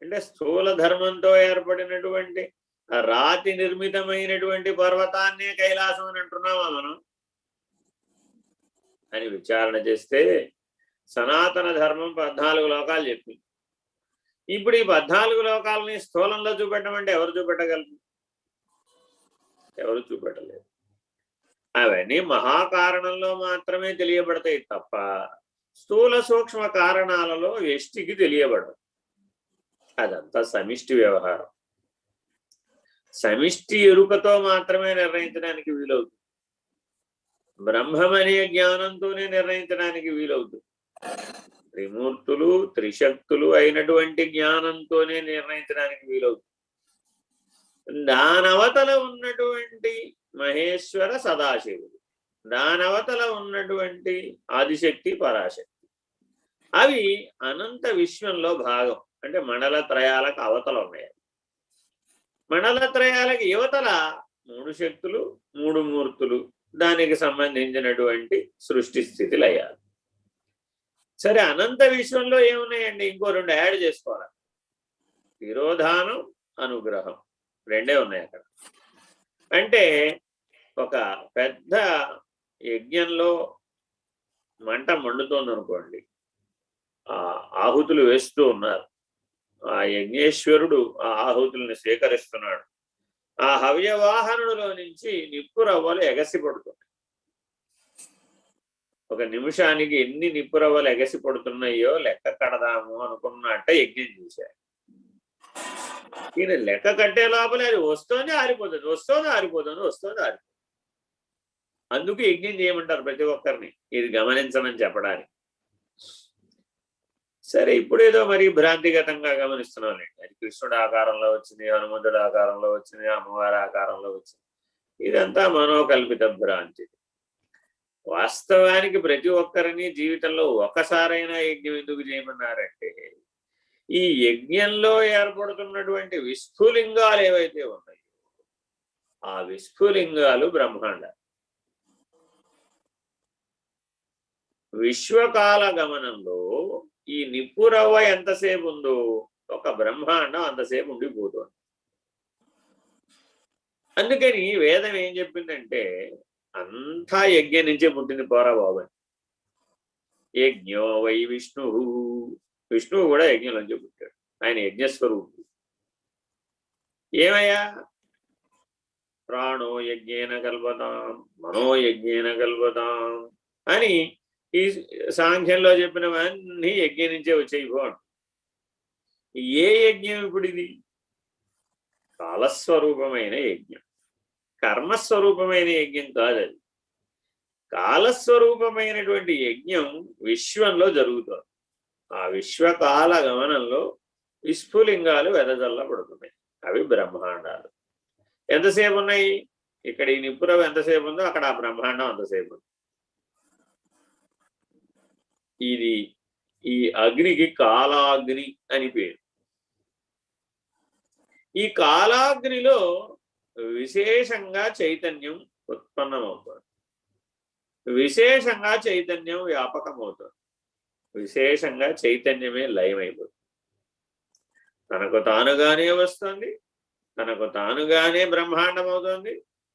అంటే స్థూల ధర్మంతో ఏర్పడినటువంటి రాతి నిర్మితమైనటువంటి పర్వతాన్నే కైలాసం అని అంటున్నామా మనం? అని విచారణ చేస్తే సనాతన ధర్మం 14 లోకాలు చెప్పింది. ఇప్పుడు ఈ 14 లోకాలని స్థూలంలో చూపెట్టమంటే ఎవరు చూపెట్టగలరు? ఎవరు చూపెట్టలేదు. అవన్నీ మహాకారణంలో మాత్రమే తెలియబడతాయి తప్ప స్థూల సూక్ష్మ కారణాలలో వ్యష్టికి తెలియబడదు. అదంతా సమిష్టి వ్యవహారం. సమిష్టి ఎరుకతో మాత్రమే నిర్ణయించడానికి వీలవుతుంది. బ్రహ్మమనే జ్ఞానంతోనే నిర్ణయించడానికి వీలవుతుంది. త్రిమూర్తులు త్రిశక్తులు అయినటువంటి జ్ఞానంతోనే నిర్ణయించడానికి వీలవుతుంది. దానవతల ఉన్నటువంటి మహేశ్వర సదాశివుడు, దానవతల ఉన్నటువంటి ఆదిశక్తి పరాశక్తి, అవి అనంత విశ్వంలో భాగం. అంటే మండల త్రయాలకు అవతల ఉన్నాయి. మండల త్రయాలకు యువతల 3 శక్తులు 3 మూర్తులు, దానికి సంబంధించినటువంటి సృష్టి స్థితి లయాలు. సరే, అనంత విశ్వంలో ఏమున్నాయండి? ఇంకో 2 యాడ్ చేసుకోవాలి. తిరోధానం, అనుగ్రహం, 2 ఉన్నాయి అక్కడ. అంటే ఒక పెద్ద యజ్ఞంలో మంట మండుతోంది అనుకోండి, ఆ ఆహుతులు వేస్తూ ఉన్నారు. ఆ యజ్ఞేశ్వరుడు ఆ ఆహుతుల్ని స్వీకరిస్తున్నాడు. ఆ హవ్యవాహనుడిలో నుంచి నిప్పు రవ్వలు ఎగసి పడుతున్నాయి. ఒక నిమిషానికి ఎన్ని నిప్పు రవ్వలు ఎగసి పడుతున్నాయో లెక్క కడదాము అనుకున్నట్ట యజ్ఞం చేశారు. ఈయన లెక్క కట్టే లోపల అది వస్తోంది ఆరిపోతుంది, వస్తోంది ఆరిపోతుంది, వస్తోంది ఆరిపోతుంది. అందుకు యజ్ఞం చేయమంటారు ప్రతి ఒక్కరిని, ఇది గమనించమని చెప్పడానికి. సరే, ఇప్పుడేదో మరి భ్రాంతిగతంగా గమనిస్తున్నానండి. అది కృష్ణుడు ఆకారంలో వచ్చింది, హనుమంతుడు ఆకారంలో వచ్చింది, అమ్మవారి ఆకారంలో వచ్చింది. ఇదంతా మనోకల్పిత భ్రాంతి. వాస్తవానికి ప్రతి ఒక్కరిని జీవితంలో ఒక్కసారైనా యజ్ఞం ఎందుకు చేయమన్నారంటే, ఈ యజ్ఞంలో ఏర్పడుతున్నటువంటి విస్ఫులింగాలు ఏవైతే ఉన్నాయో ఆ విస్ఫులింగాలు బ్రహ్మాండాలు. విశ్వకాల గమనంలో ఈ నిప్పురవ్వ ఎంతసేపు ఉందో ఒక బ్రహ్మాండం అంతసేపు ఉండిపోతుంది. అందుకని వేదం ఏం చెప్పిందంటే, అంతా యజ్ఞం నుంచే పుట్టింది పోరా బాబు. యజ్ఞో వై విష్ణు, విష్ణువు కూడా యజ్ఞం నుంచే పుట్టాడు. ఆయన యజ్ఞస్వరూపుడు. ఏమయ్యా? ప్రాణో యజ్ఞేన కల్పతాం మనో యజ్ఞేన కల్పతాం అని ఈ సాంఖ్యంలో చెప్పినవన్నీ యజ్ఞం నుంచే వచ్చేయి. ఏ యజ్ఞం ఇప్పుడు ఇది? కాలస్వరూపమైన యజ్ఞం, కర్మస్వరూపమైన యజ్ఞం కాదు. అది కాలస్వరూపమైనటువంటి యజ్ఞం విశ్వంలో జరుగుతుంది. ఆ విశ్వకాల గమనంలో విస్ఫులింగాలు వెదజల్లబడుతున్నాయి. అవి బ్రహ్మాండాలు. ఎంతసేపు ఉన్నాయి? ఇక్కడ ఈ నిప్పురవ ఎంతసేపు ఉందో అక్కడ ఆ బ్రహ్మాండం అంతసేపు ఉంది. ఇది ఈ అగ్నికి కాలాగ్ని అని పేరు. ఈ కాలాగ్నిలో విశేషంగా చైతన్యం ఉత్పన్నమవుతుంది, విశేషంగా చైతన్యం వ్యాపకమవుతుంది, విశేషంగా చైతన్యమే లయమైపోతుంది. తనకు తానుగానే వస్తుంది, తనకు తానుగానే బ్రహ్మాండం అవుతుంది,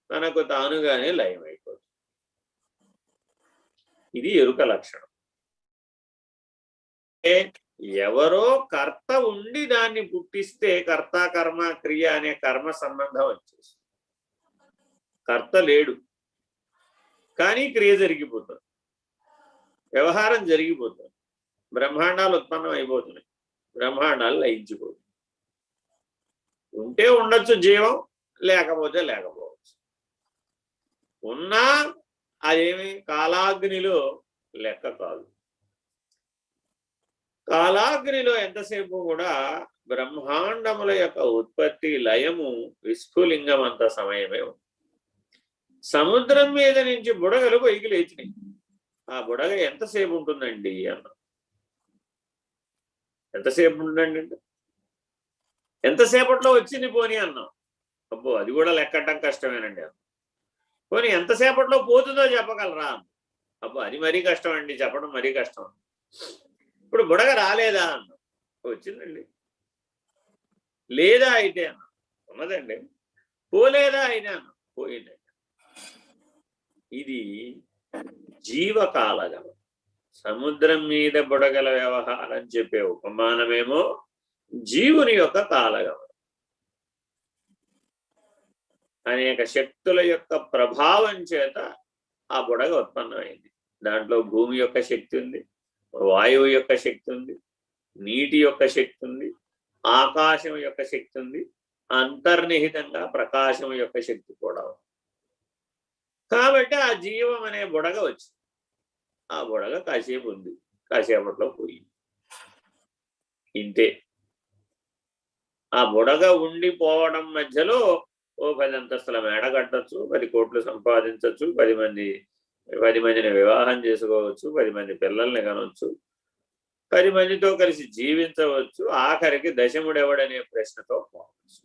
తనకు తానుగానే లయమైపోతుంది. ఇది ఎరుక లక్షణం. ఎవరో కర్త ఉండి దాన్ని పుట్టిస్తే కర్త కర్మ క్రియ అనే కర్మ సంబంధం వచ్చేసి, కర్త లేడు కానీ క్రియ జరిగిపోతుంది, వ్యవహారం జరిగిపోతుంది, బ్రహ్మాండాలు ఉత్పన్నం అయిపోతున్నాయి, బ్రహ్మాండాలు లయించిపోతుంది. ఉంటే ఉండొచ్చు జీవం, లేకపోతే లేకపోవచ్చు. ఉన్నా అదేమి కాలాగ్నిలో లెక్క కాదు. కాలాగ్నిలో ఎంతసేపు కూడా బ్రహ్మాండముల యొక్క ఉత్పత్తి లయము విస్ఫులింగం అంత సమయమే ఉంది. సముద్రం మీద నుంచి బుడగలు పైకి లేచినాయి. ఆ బుడగ ఎంతసేపు ఉంటుందండి అన్న? ఎంతసేపు ఉంటుందండి అంటే ఎంతసేపట్లో వచ్చింది పోనీ అన్నాం. అబ్బో అది కూడా లెక్కటం కష్టమేనండి అన్న. పోనీ ఎంతసేపట్లో పోతుందో చెప్పగలరా అన్న. అబ్బో అది మరీ కష్టం అండి, చెప్పడం మరీ కష్టం. ఇప్పుడు బుడగ రాలేదా అన్న, వచ్చిందండి. లేదా అయితే అన్న, ఉన్నదండి. పోలేదా అయితే అన్న, పోయిందండి. ఇది జీవకాలగమనం. సముద్రం మీద బుడగల వ్యవహారం చెప్పే ఉపమానమేమో జీవుని యొక్క కాలగమనం. అనేక శక్తుల యొక్క ప్రభావం చేత ఆ బుడగ ఉత్పన్నమైంది. దాంట్లో భూమి యొక్క శక్తి ఉంది, వాయువు యొక్క శక్తి ఉంది, నీటి యొక్క శక్తి ఉంది, ఆకాశం యొక్క శక్తి ఉంది, అంతర్నిహితంగా ప్రకాశం యొక్క శక్తి కూడా ఉంది. కాబట్టి ఆ జీవం అనే బుడగ వచ్చింది. ఆ బుడగ కాసేపు ఉంది, కాసేపట్లో పోయింది. ఇంతే. ఆ బుడగ ఉండిపోవడం మధ్యలో 10 అంతస్తుల మేడ కట్టచ్చు, 10 కోట్లు సంపాదించవచ్చు, 10 మందిని వివాహం చేసుకోవచ్చు, 10 మంది పిల్లల్ని కనవచ్చు, 10 మందితో కలిసి జీవించవచ్చు, ఆఖరికి దశముడెవడనే ప్రశ్నతో పోవచ్చు.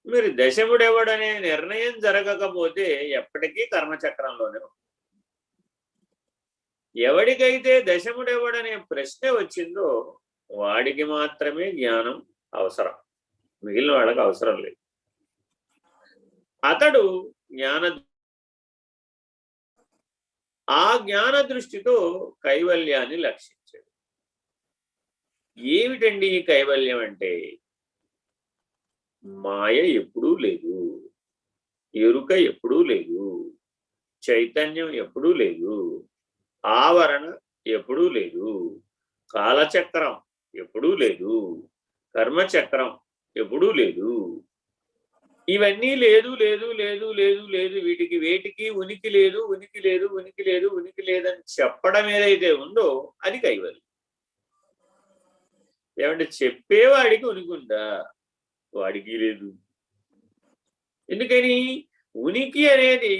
మీరు దశముడెవడనే నిర్ణయం జరగకపోతే ఎప్పటికీ కర్మచక్రంలోనే ఉంటుంది. ఎవడికైతే దశముడెవడనే ప్రశ్న వచ్చిందో వాడికి మాత్రమే జ్ఞానం అవసరం, మిగిలిన వాళ్ళకి అవసరం లేదు. అతడు ఆ జ్ఞాన దృష్టితో కైవల్యాన్ని లక్షించాడు. ఏమిటండి ఈ కైవల్యం అంటే? మాయ ఎప్పుడూ లేదు, ఎరుక ఎప్పుడూ లేదు, చైతన్యం ఎప్పుడూ లేదు, ఆవరణ ఎప్పుడూ లేదు, కాలచక్రం ఎప్పుడూ లేదు, కర్మచక్రం ఎప్పుడూ లేదు. ఇవన్నీ లేదు లేదు లేదు లేదు లేదు, వేటికి ఉనికి లేదు, ఉనికి లేదు, ఉనికి లేదు, ఉనికి లేదని చెప్పడం ఏదైతే ఉందో అది కైవల్యం. ఏమంటే చెప్పేవాడికి ఉనికి ఉందా? వాడికి లేదు. ఎందుకని? ఉనికి అనేది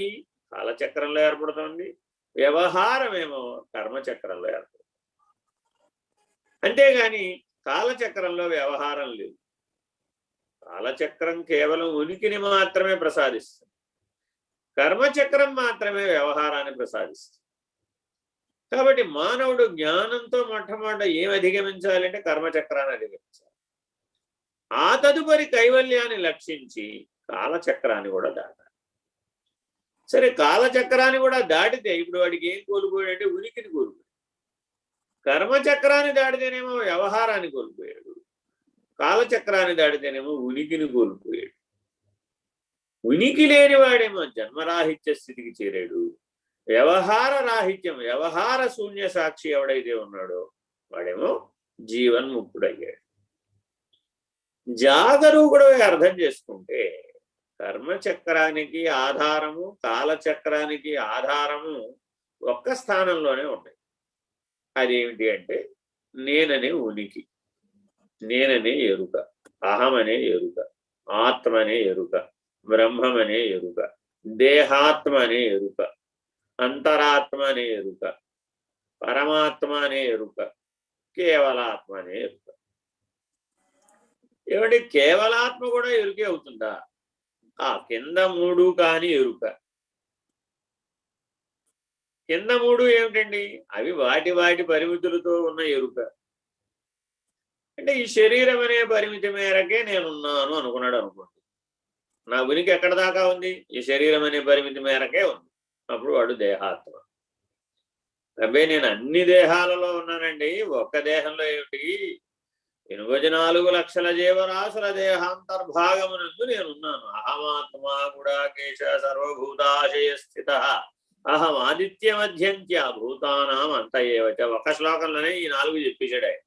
కాలచక్రంలో ఏర్పడుతుంది, వ్యవహారమేమో కర్మచక్రంలో ఏర్పడుతుంది. అంతేగాని కాలచక్రంలో వ్యవహారం లేదు. కాలచక్రం కేవలం ఉనికిని మాత్రమే ప్రసాదిస్తుంది, కర్మచక్రం మాత్రమే వ్యవహారాన్ని ప్రసాదిస్తుంది. కాబట్టి మానవుడు జ్ఞానంతో మొట్టమొదట ఏం అధిగమించాలంటే కర్మచక్రాన్ని అధిగమించాలి. ఆ తదుపరి కైవల్యాన్ని లక్షించి కాలచక్రాన్ని కూడా దాటాలి. సరే, కాలచక్రాన్ని కూడా దాటితే ఇప్పుడు వాడికి ఏం కోల్పోయాడంటే ఉనికిని కోల్పోయాడు. కర్మచక్రాన్ని దాటితేనేమో వ్యవహారాన్ని కోల్పోయాడు, కాలచక్రాన్ని దాటితేనేమో ఉనికిని కోల్పోయాడు. ఉనికి లేని వాడేమో జన్మరాహిత్య స్థితికి చేరాడు. వ్యవహార రాహిత్యం, వ్యవహార శూన్య సాక్షి ఎవడైతే ఉన్నాడో వాడేమో జీవన్ముక్తుడయ్యాడు. జాగరూకుడుగా అర్థం చేసుకుంటే కర్మచక్రానికి ఆధారము, కాలచక్రానికి ఆధారము ఒక్క స్థానంలోనే ఉన్నాయి. అదేమిటి అంటే నేననే ఉనికి, నేననే ఎరుక, అహమనే ఎరుక, ఆత్మనే ఎరుక, బ్రహ్మమనే ఎరుక, దేహాత్మ అనే ఎరుక, అంతరాత్మ అనే ఎరుక, పరమాత్మ అనే ఎరుక, కేవలాత్మ అనే ఎరుక. ఏమంటే కేవలాత్మ కూడా ఎరుకే అవుతుందా? ఆ కింద 3 కాని ఎరుక. కింద 3 ఏమిటండి? అవి వాటి పరిమితులతో ఉన్న ఎరుక. అంటే ఈ శరీరం అనే పరిమితి మేరకే నేనున్నాను అనుకున్నాడు అనుకోండి. నా ఉనికి ఎక్కడ దాకా ఉంది? ఈ శరీరం అనే పరిమితి మేరకే ఉంది. అప్పుడు వాడు దేహాత్మ. అబ్బే నేను అన్ని దేహాలలో ఉన్నానండి, ఒక్క దేహంలో ఏమిటి? 84 లక్షల జీవరాశుల దేహాంతర్భాగమునందు నేనున్నాను. అహమాత్మా గుడాకేశ సర్వభూతాశయ స్థిత అహం ఆదిత్య మధ్యంత్య భూతానాం అంత ఏవచ. ఒక శ్లోకంలోనే ఈ 4 చెప్పేశాడు ఆయన.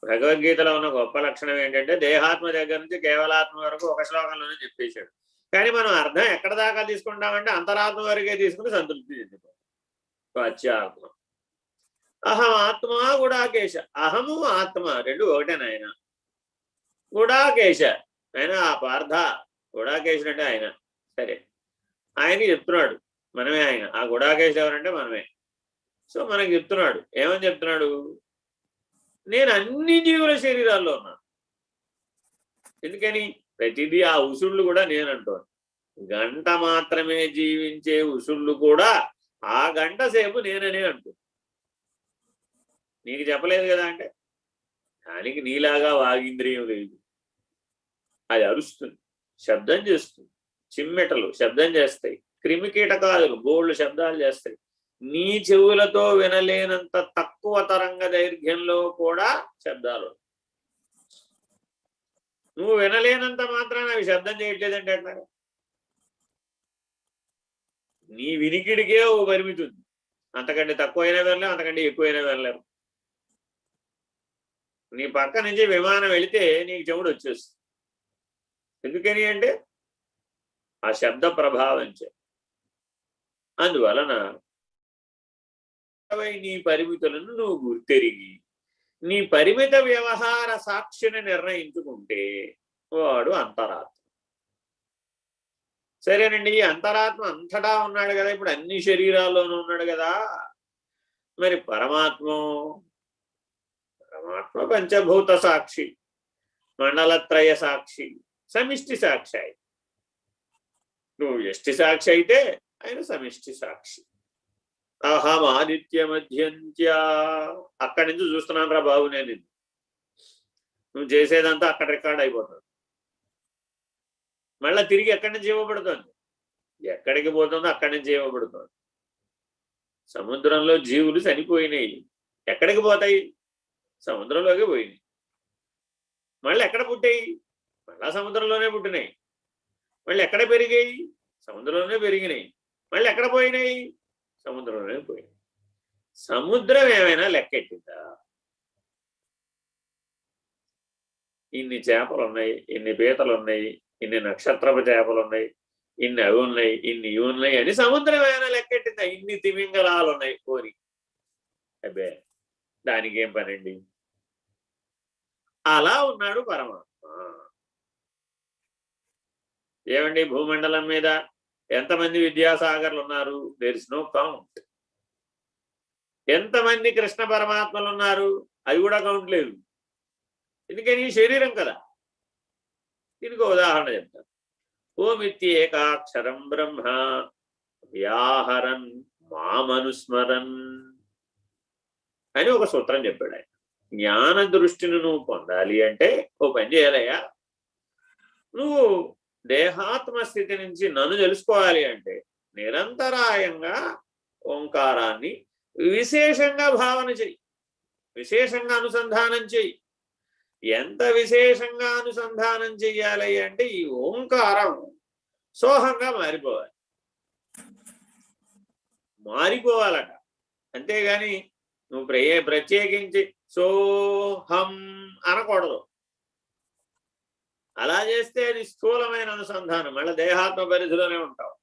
భగవద్గీతలో ఉన్న గొప్ప లక్షణం ఏంటంటే దేహాత్మ దగ్గర నుంచి కేవలాత్మ వరకు ఒక శ్లోకంలోనే చెప్పేశాడు. కానీ మనం అర్థం ఎక్కడ దాకా తీసుకుంటామంటే అంతరాత్మ వరకే తీసుకుని సంతృప్తి చెందుతాం. వాచ్యాత్మ. అహం ఆత్మ గుడాకేశ. అహము ఆత్మ 2 ఒకటేనాయన. గుడాకేశ ఆయన ఆ పార్థ. గుడాకేశుడు అంటే ఆయన. సరే, ఆయనకి చెప్తున్నాడు మనమే ఆయన. ఆ గుడాకేశుడు ఎవరంటే మనమే. సో మనకి చెప్తున్నాడు, ఏమని చెప్తున్నాడు? నేను అన్ని జీవుల శరీరాల్లో ఉన్నాను. ఎందుకని? ప్రతిదీ ఆ ఉసుళ్ళు కూడా నేనంటాను. గంట మాత్రమే జీవించే ఉసుళ్ళు కూడా ఆ గంట సేపు నేననే అంటుంది. నీకు చెప్పలేదు కదా అంటే, దానికి నీలాగా వాగింద్రియం లేదు. అది అరుస్తుంది, శబ్దం చేస్తుంది, చిమ్మెటలు శబ్దం చేస్తాయి, క్రిమికీటకాదులు బోళ్ళు శబ్దాలు చేస్తాయి. నీ చెవులతో వినలేనంత తక్కువ తరంగ దైర్ఘ్యంలో కూడా శబ్దాలు. నువ్వు వినలేనంత మాత్రాన అవి శబ్దం చేయట్లేదంటే అట్లా. నీ వినికిడికే ఓ పరిమితి ఉంది. అంతకంటే తక్కువైనా వినలేము, అంతకంటే ఎక్కువైనా వినలేము. నీ పక్క నుంచి విమానం వెళితే నీకు చెవుడు వచ్చేస్తుంది. ఎందుకని అంటే ఆ శబ్ద ప్రభావం చే. అందువలన నీ పరిమితులను నువ్వు గుర్తెరిగి నీ పరిమిత వ్యవహార సాక్షిని నిర్ణయించుకుంటే వాడు అంతరాత్మ. సరేనండి, అంతరాత్మ అంతటా ఉన్నాడు కదా, ఇప్పుడు అన్ని శరీరాల్లోనూ ఉన్నాడు కదా. మరి పరమాత్మ పంచభూత సాక్షి, మండలత్రయ సాక్షి, సమిష్టి సాక్షి. నువ్వు ఎష్టి సాక్షి అయితే ఆయన సమిష్టి సాక్షి. అహం ఆదిత్య మధ్యంత్య. అక్కడి నుంచి చూస్తున్నాను రా బాబు నేను. నువ్వు చేసేదంతా అక్కడ రికార్డ్ అయిపోతుంది. మళ్ళీ తిరిగి ఎక్కడి నుంచి ఇవ్వబడుతుంది? ఎక్కడికి పోతుందో అక్కడి నుంచి ఇవ్వబడుతుంది. సముద్రంలో జీవులు చనిపోయినాయి, ఎక్కడికి పోతాయి? సముద్రంలోకి పోయినాయి. మళ్ళీ ఎక్కడ పుట్టాయి? మళ్ళా సముద్రంలోనే పుట్టినాయి. మళ్ళీ ఎక్కడ పెరిగాయి? సముద్రంలోనే పెరిగినాయి. మళ్ళీ ఎక్కడ పోయినాయి? సముద్రంలోనే పోయినాయి. సముద్రం ఏమైనా లెక్కెట్టిందా? ఇన్ని చేపలు ఉన్నాయి, ఇన్ని పీతలు ఉన్నాయి, ఇన్ని నక్షత్రపు చేపలు ఉన్నాయి, ఇన్ని అవి ఉన్నాయి, ఇన్ని ఇవి ఉన్నాయి అని సముద్రం ఏమైనా లెక్కెట్టిందా? ఇన్ని తిమింగలాలు ఉన్నాయి కోరి. అబ్బే, దానికి ఏం పనండి? అలా ఉన్నాడు పరమాత్మ. ఏమండి, భూమండలం మీద ఎంతమంది విద్యాసాగర్లు ఉన్నారు? There is no count. ఎంతమంది కృష్ణ పరమాత్మలు ఉన్నారు? అది కూడా కౌంట్ లేదు. ఎందుకని? శరీరం కదా. దీనికి ఉదాహరణ చెప్తాను. ఓమిత్యేకాక్షరం బ్రహ్మ వ్యాహరన్ మామనుస్మరన్ అని ఒక సూత్రం చెప్పాడు ఆయన. జ్ఞాన దృష్టిని నువ్వు పొందాలి అంటే ఓ పని చేయాలయ్యా. నువ్వు దేహాత్మస్థితి నుంచి నన్ను తెలుసుకోవాలి అంటే నిరంతరాయంగా ఓంకారాన్ని విశేషంగా భావన చెయ్యి, విశేషంగా అనుసంధానం చెయ్యి. ఎంత విశేషంగా అనుసంధానం చెయ్యాలి అంటే ఈ ఓంకారం సోహంగా మారిపోవాలట. అంతేగాని నువ్వు ప్రత్యేకించి సోహం అనకూడదు. అలా చేస్తే అది స్థూలమైన అనుసంధానం, మళ్ళీ దేహాత్మ పరిధిలోనే ఉంటావు.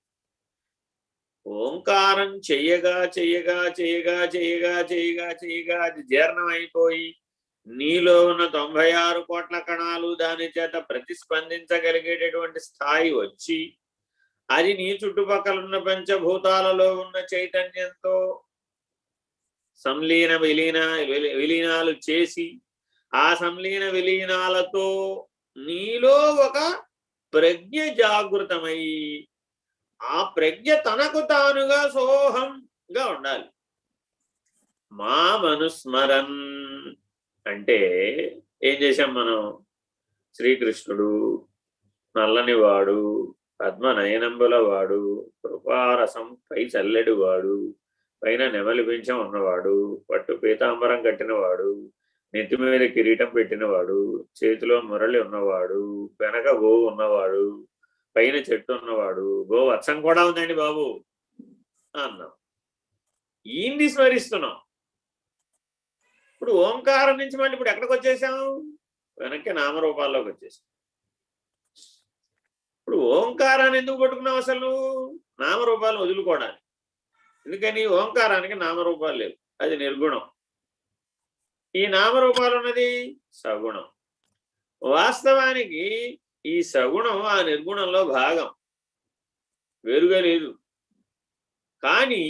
ఓంకారం చెయ్యగా చెయ్యగా చెయ్యగా చెయ్యగా చెయ్యగా చెయ్యగా అది జీర్ణమైపోయి నీలో ఉన్న 96 కోట్ల కణాలు దాని చేత ప్రతిస్పందించగలిగేటటువంటి స్థాయి వచ్చి అది నీ చుట్టుపక్కల ఉన్న పంచభూతాలలో ఉన్న చైతన్యంతో సంలీన విలీనాలు చేసి ఆ సంలీన విలీనాలతో నీలో ఒక ప్రజ్ఞ జాగృతమై ఆ ప్రజ్ఞ తనకు తానుగా సోహంగా ఉండాలి. మా మనుస్మరన్ అంటే ఏం చేశాం మనం? శ్రీకృష్ణుడు నల్లనివాడు, పద్మనయనంబుల వాడు, కృపారసం పై చల్లెడు వాడు, పైన నెమలి పింఛం ఉన్నవాడు, పట్టు పీతాంబరం కట్టినవాడు, నెత్తి మీద కిరీటం పెట్టినవాడు, చేతిలో మురళి ఉన్నవాడు, వెనక గోవు ఉన్నవాడు, పైన చెట్టు ఉన్నవాడు, గోవు అచ్చం కూడా ఉందండి బాబు అన్నాం. ఈయన్ని స్మరిస్తున్నాం. ఇప్పుడు ఓంకారం నుంచి మళ్ళీ ఇప్పుడు ఎక్కడికి వచ్చేసాం? వెనక్కి నామరూపాల్లోకి వచ్చేసాం. ఇప్పుడు ఓంకారాన్ని ఎందుకు పట్టుకున్నావు అసలు నువ్వు? నామరూపాలను వదులుకోవడానికి. ఎందుకని? ఓంకారానికి నామరూపాలు లేవు, అది నిర్గుణం. ఈ నామరూపాలు ఉన్నది సగుణం. వాస్తవానికి ఈ సగుణం ఆ నిర్గుణంలో భాగం, వేరుగా లేదు. కానీ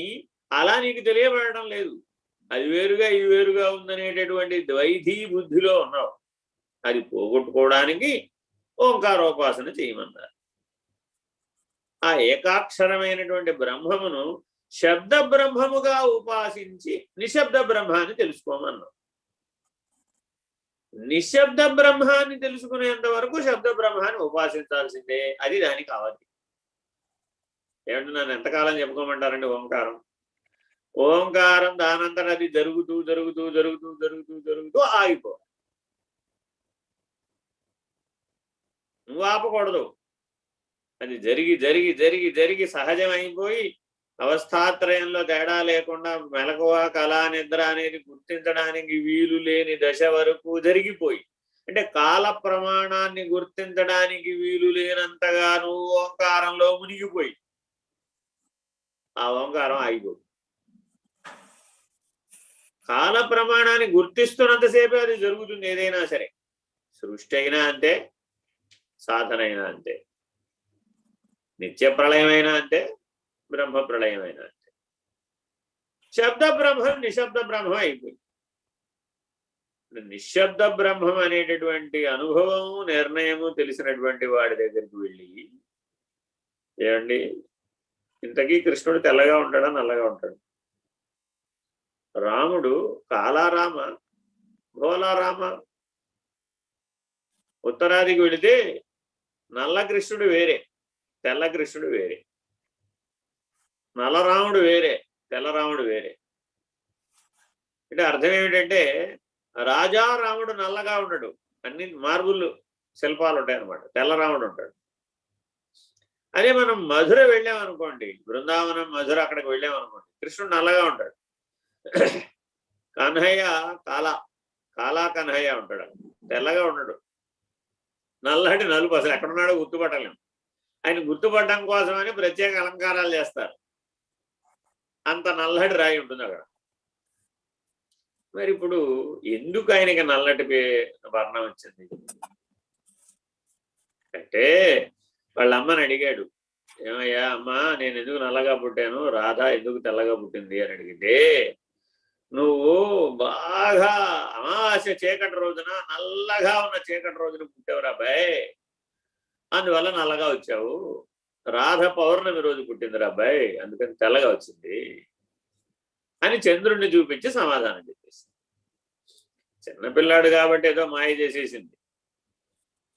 అలా నీకు తెలియబడడం లేదు. అది వేరుగా ఇది వేరుగా ఉందనేటటువంటి ద్వైధీ బుద్ధిలో ఉన్నావు. అది పోగొట్టుకోవడానికి ఓంకారోపాసన చేయమన్నారు. ఆ ఏకాక్షరమైనటువంటి బ్రహ్మమును శబ్ద బ్రహ్మముగా ఉపాసించి నిశ్శబ్ద బ్రహ్మాన్ని తెలుసుకోమన్నాం. నిశ్శబ్ద బ్రహ్మాన్ని తెలుసుకునేంత వరకు శబ్ద బ్రహ్మాన్ని ఉపాసించాల్సిందే. అది దానికి అవధి. ఏమంటే నన్ను ఎంతకాలం చెప్పుకోమంటారండి ఓంకారం? ఓంకారం దానంతట అది జరుగుతూ జరుగుతూ జరుగుతూ జరుగుతూ జరుగుతూ ఆగిపో. నువ్వు ఆపకూడదు. అది జరిగి జరిగి జరిగి జరిగి సహజమైపోయి అవస్థాత్రయంలో తేడా లేకుండా మెలకువ కళ నిద్ర అనేది గుర్తించడానికి వీలు లేని దశ వరకు జరిగిపోయి, అంటే కాల ప్రమాణాన్ని గుర్తించడానికి వీలు లేనంతగా నువ్వు ఓంకారంలో మునిగిపోయి ఆ ఓంకారం ఆగిపోయి. కాల ప్రమాణాన్ని గుర్తిస్తున్నంతసేపే అది జరుగుతుంది. ఏదైనా సరే, సృష్టి అయినా అంతే, సాధన అయినా అంతే, నిత్య ప్రళయమైనా అంతే, బ్రహ్మ ప్రళయమైనా అంతే. శబ్ద బ్రహ్మం నిశ్శబ్ద బ్రహ్మం అయిపోయింది. నిశ్శబ్ద బ్రహ్మం అనేటటువంటి అనుభవం నిర్ణయము తెలిసినటువంటి వాడి దగ్గరికి వెళ్ళి, ఏమండి ఇంతకీ కృష్ణుడు తెల్లగా ఉంటాడా నల్లగా ఉంటాడు? రాముడు కాలారామ భోలారామ? ఉత్తరాదికి వెళితే నల్ల కృష్ణుడు వేరే, తెల్ల కృష్ణుడు వేరే. నల్లరాముడు వేరే, తెల్లరాముడు వేరే. అంటే అర్థం ఏమిటంటే రాజారాముడు నల్లగా ఉండడు, అన్ని మార్బుల్ శిల్పాలు ఉంటాయి అన్నమాట. తెల్లరాముడు ఉంటాడు. అదే మనం మధుర వెళ్ళామనుకోండి, బృందావనం మధుర, అక్కడికి వెళ్ళామనుకోండి, కృష్ణుడు నల్లగా ఉంటాడు. కన్హయ్య కాలా కన్హయ్య ఉంటాడు, తెల్లగా ఉండడు. నల్లటి నలుపు, అసలు ఎక్కడున్నాడో గుర్తుపట్టలేము. ఆయన గుర్తుపట్టడం కోసమని ప్రత్యేక అలంకారాలు చేస్తారు. అంత నల్లటి రాయి ఉంటుంది అక్కడ. మరి ఇప్పుడు ఎందుకు ఆయనకి నల్లటి వర్ణం వచ్చింది అంటే, వాళ్ళ అమ్మని అడిగాడు, ఏమయ్యా అమ్మా నేను ఎందుకు నల్లగా పుట్టాను, రాధా ఎందుకు తెల్లగా పుట్టింది అని అడిగితే, నువ్వు బాగా అమావాస్య చీకటి రోజున, నల్లగా ఉన్న చీకటి రోజున పుట్టావురా అబ్బాయి, అందువల్ల నల్లగా వచ్చావు. రాధ పౌర్ణమి రోజు పుట్టిందిరా అబ్బాయి, అందుకని తెల్లగా వచ్చింది అని చంద్రుణ్ణి చూపించి సమాధానం చెప్పేసి, చిన్నపిల్లాడు కాబట్టి ఏదో మాయ చేసేసింది.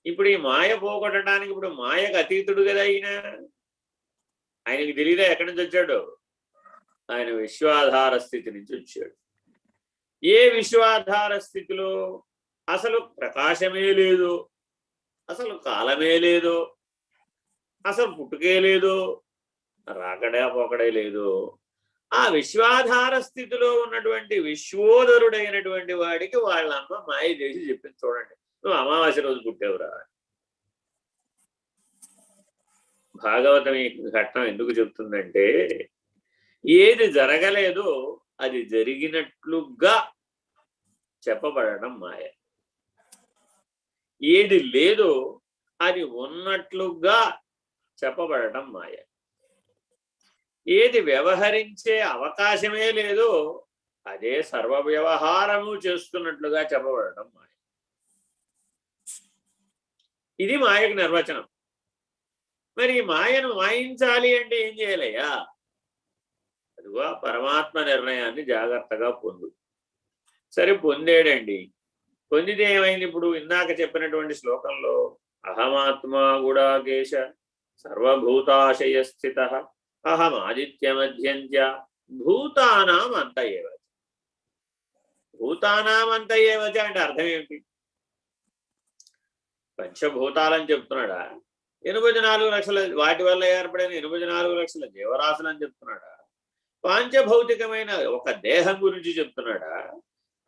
ఇప్పుడు ఈ మాయ పోగొట్టడానికి ఇప్పుడు మాయకు అతీతుడు కదా ఆయనకి తెలియదా ఎక్కడి నుంచి వచ్చాడు? ఆయన విశ్వాధార స్థితి నుంచి వచ్చాడు. ఏ విశ్వాధార స్థితిలో అసలు ప్రకాశమే లేదు, అసలు కాలమే లేదు, అసలు పుట్టుకే లేదు, రాకడే పోకడే లేదు. ఆ విశ్వాధార స్థితిలో ఉన్నటువంటి విశ్వోదరుడైనటువంటి వాడికి వాళ్ళ అమ్మ మాయ చేసి చెప్పింది, చూడండి నువ్వు అమావాస్య రోజు పుట్టావురా. భాగవతం ఈ ఘట్టం ఎందుకు చెప్తుందంటే, ఏది జరగలేదో అది జరిగినట్లుగా చెప్పబడడం మాయ, ఏది లేదో అది ఉన్నట్లుగా చెప్పబడటం మాయ, ఏది వ్యవహరించే అవకాశమే లేదో అదే సర్వ వ్యవహారము చేస్తున్నట్లుగా చెప్పబడటం మాయ. ఇది మాయకు నిర్వచనం. మరి ఈ మాయను మాయించాలి అంటే ఏం చేయాలయ్యా? అదిగో పరమాత్మ నిర్ణయాన్ని జాగ్రత్తగా పొందు. సరే పొందేడండి, పొందితే ఏమైంది? ఇప్పుడు ఇందాక చెప్పినటువంటి శ్లోకంలో అహమాత్మా గుడాకేశ సర్వభూతాశయ స్థిత అహం ఆదిత్యమధ్యంత్య భూతానాం అంత ఏవచ. భూతానాం అంత ఏవచ అంటే అర్థం ఏమిటి? పంచభూతాలని చెప్తున్నాడా? 84 లక్షల వాటి వల్ల ఏర్పడిన 84 లక్షల జీవరాశులు అని చెప్తున్నాడా? పాంచభౌతికమైన ఒక దేహం గురించి చెప్తున్నాడా?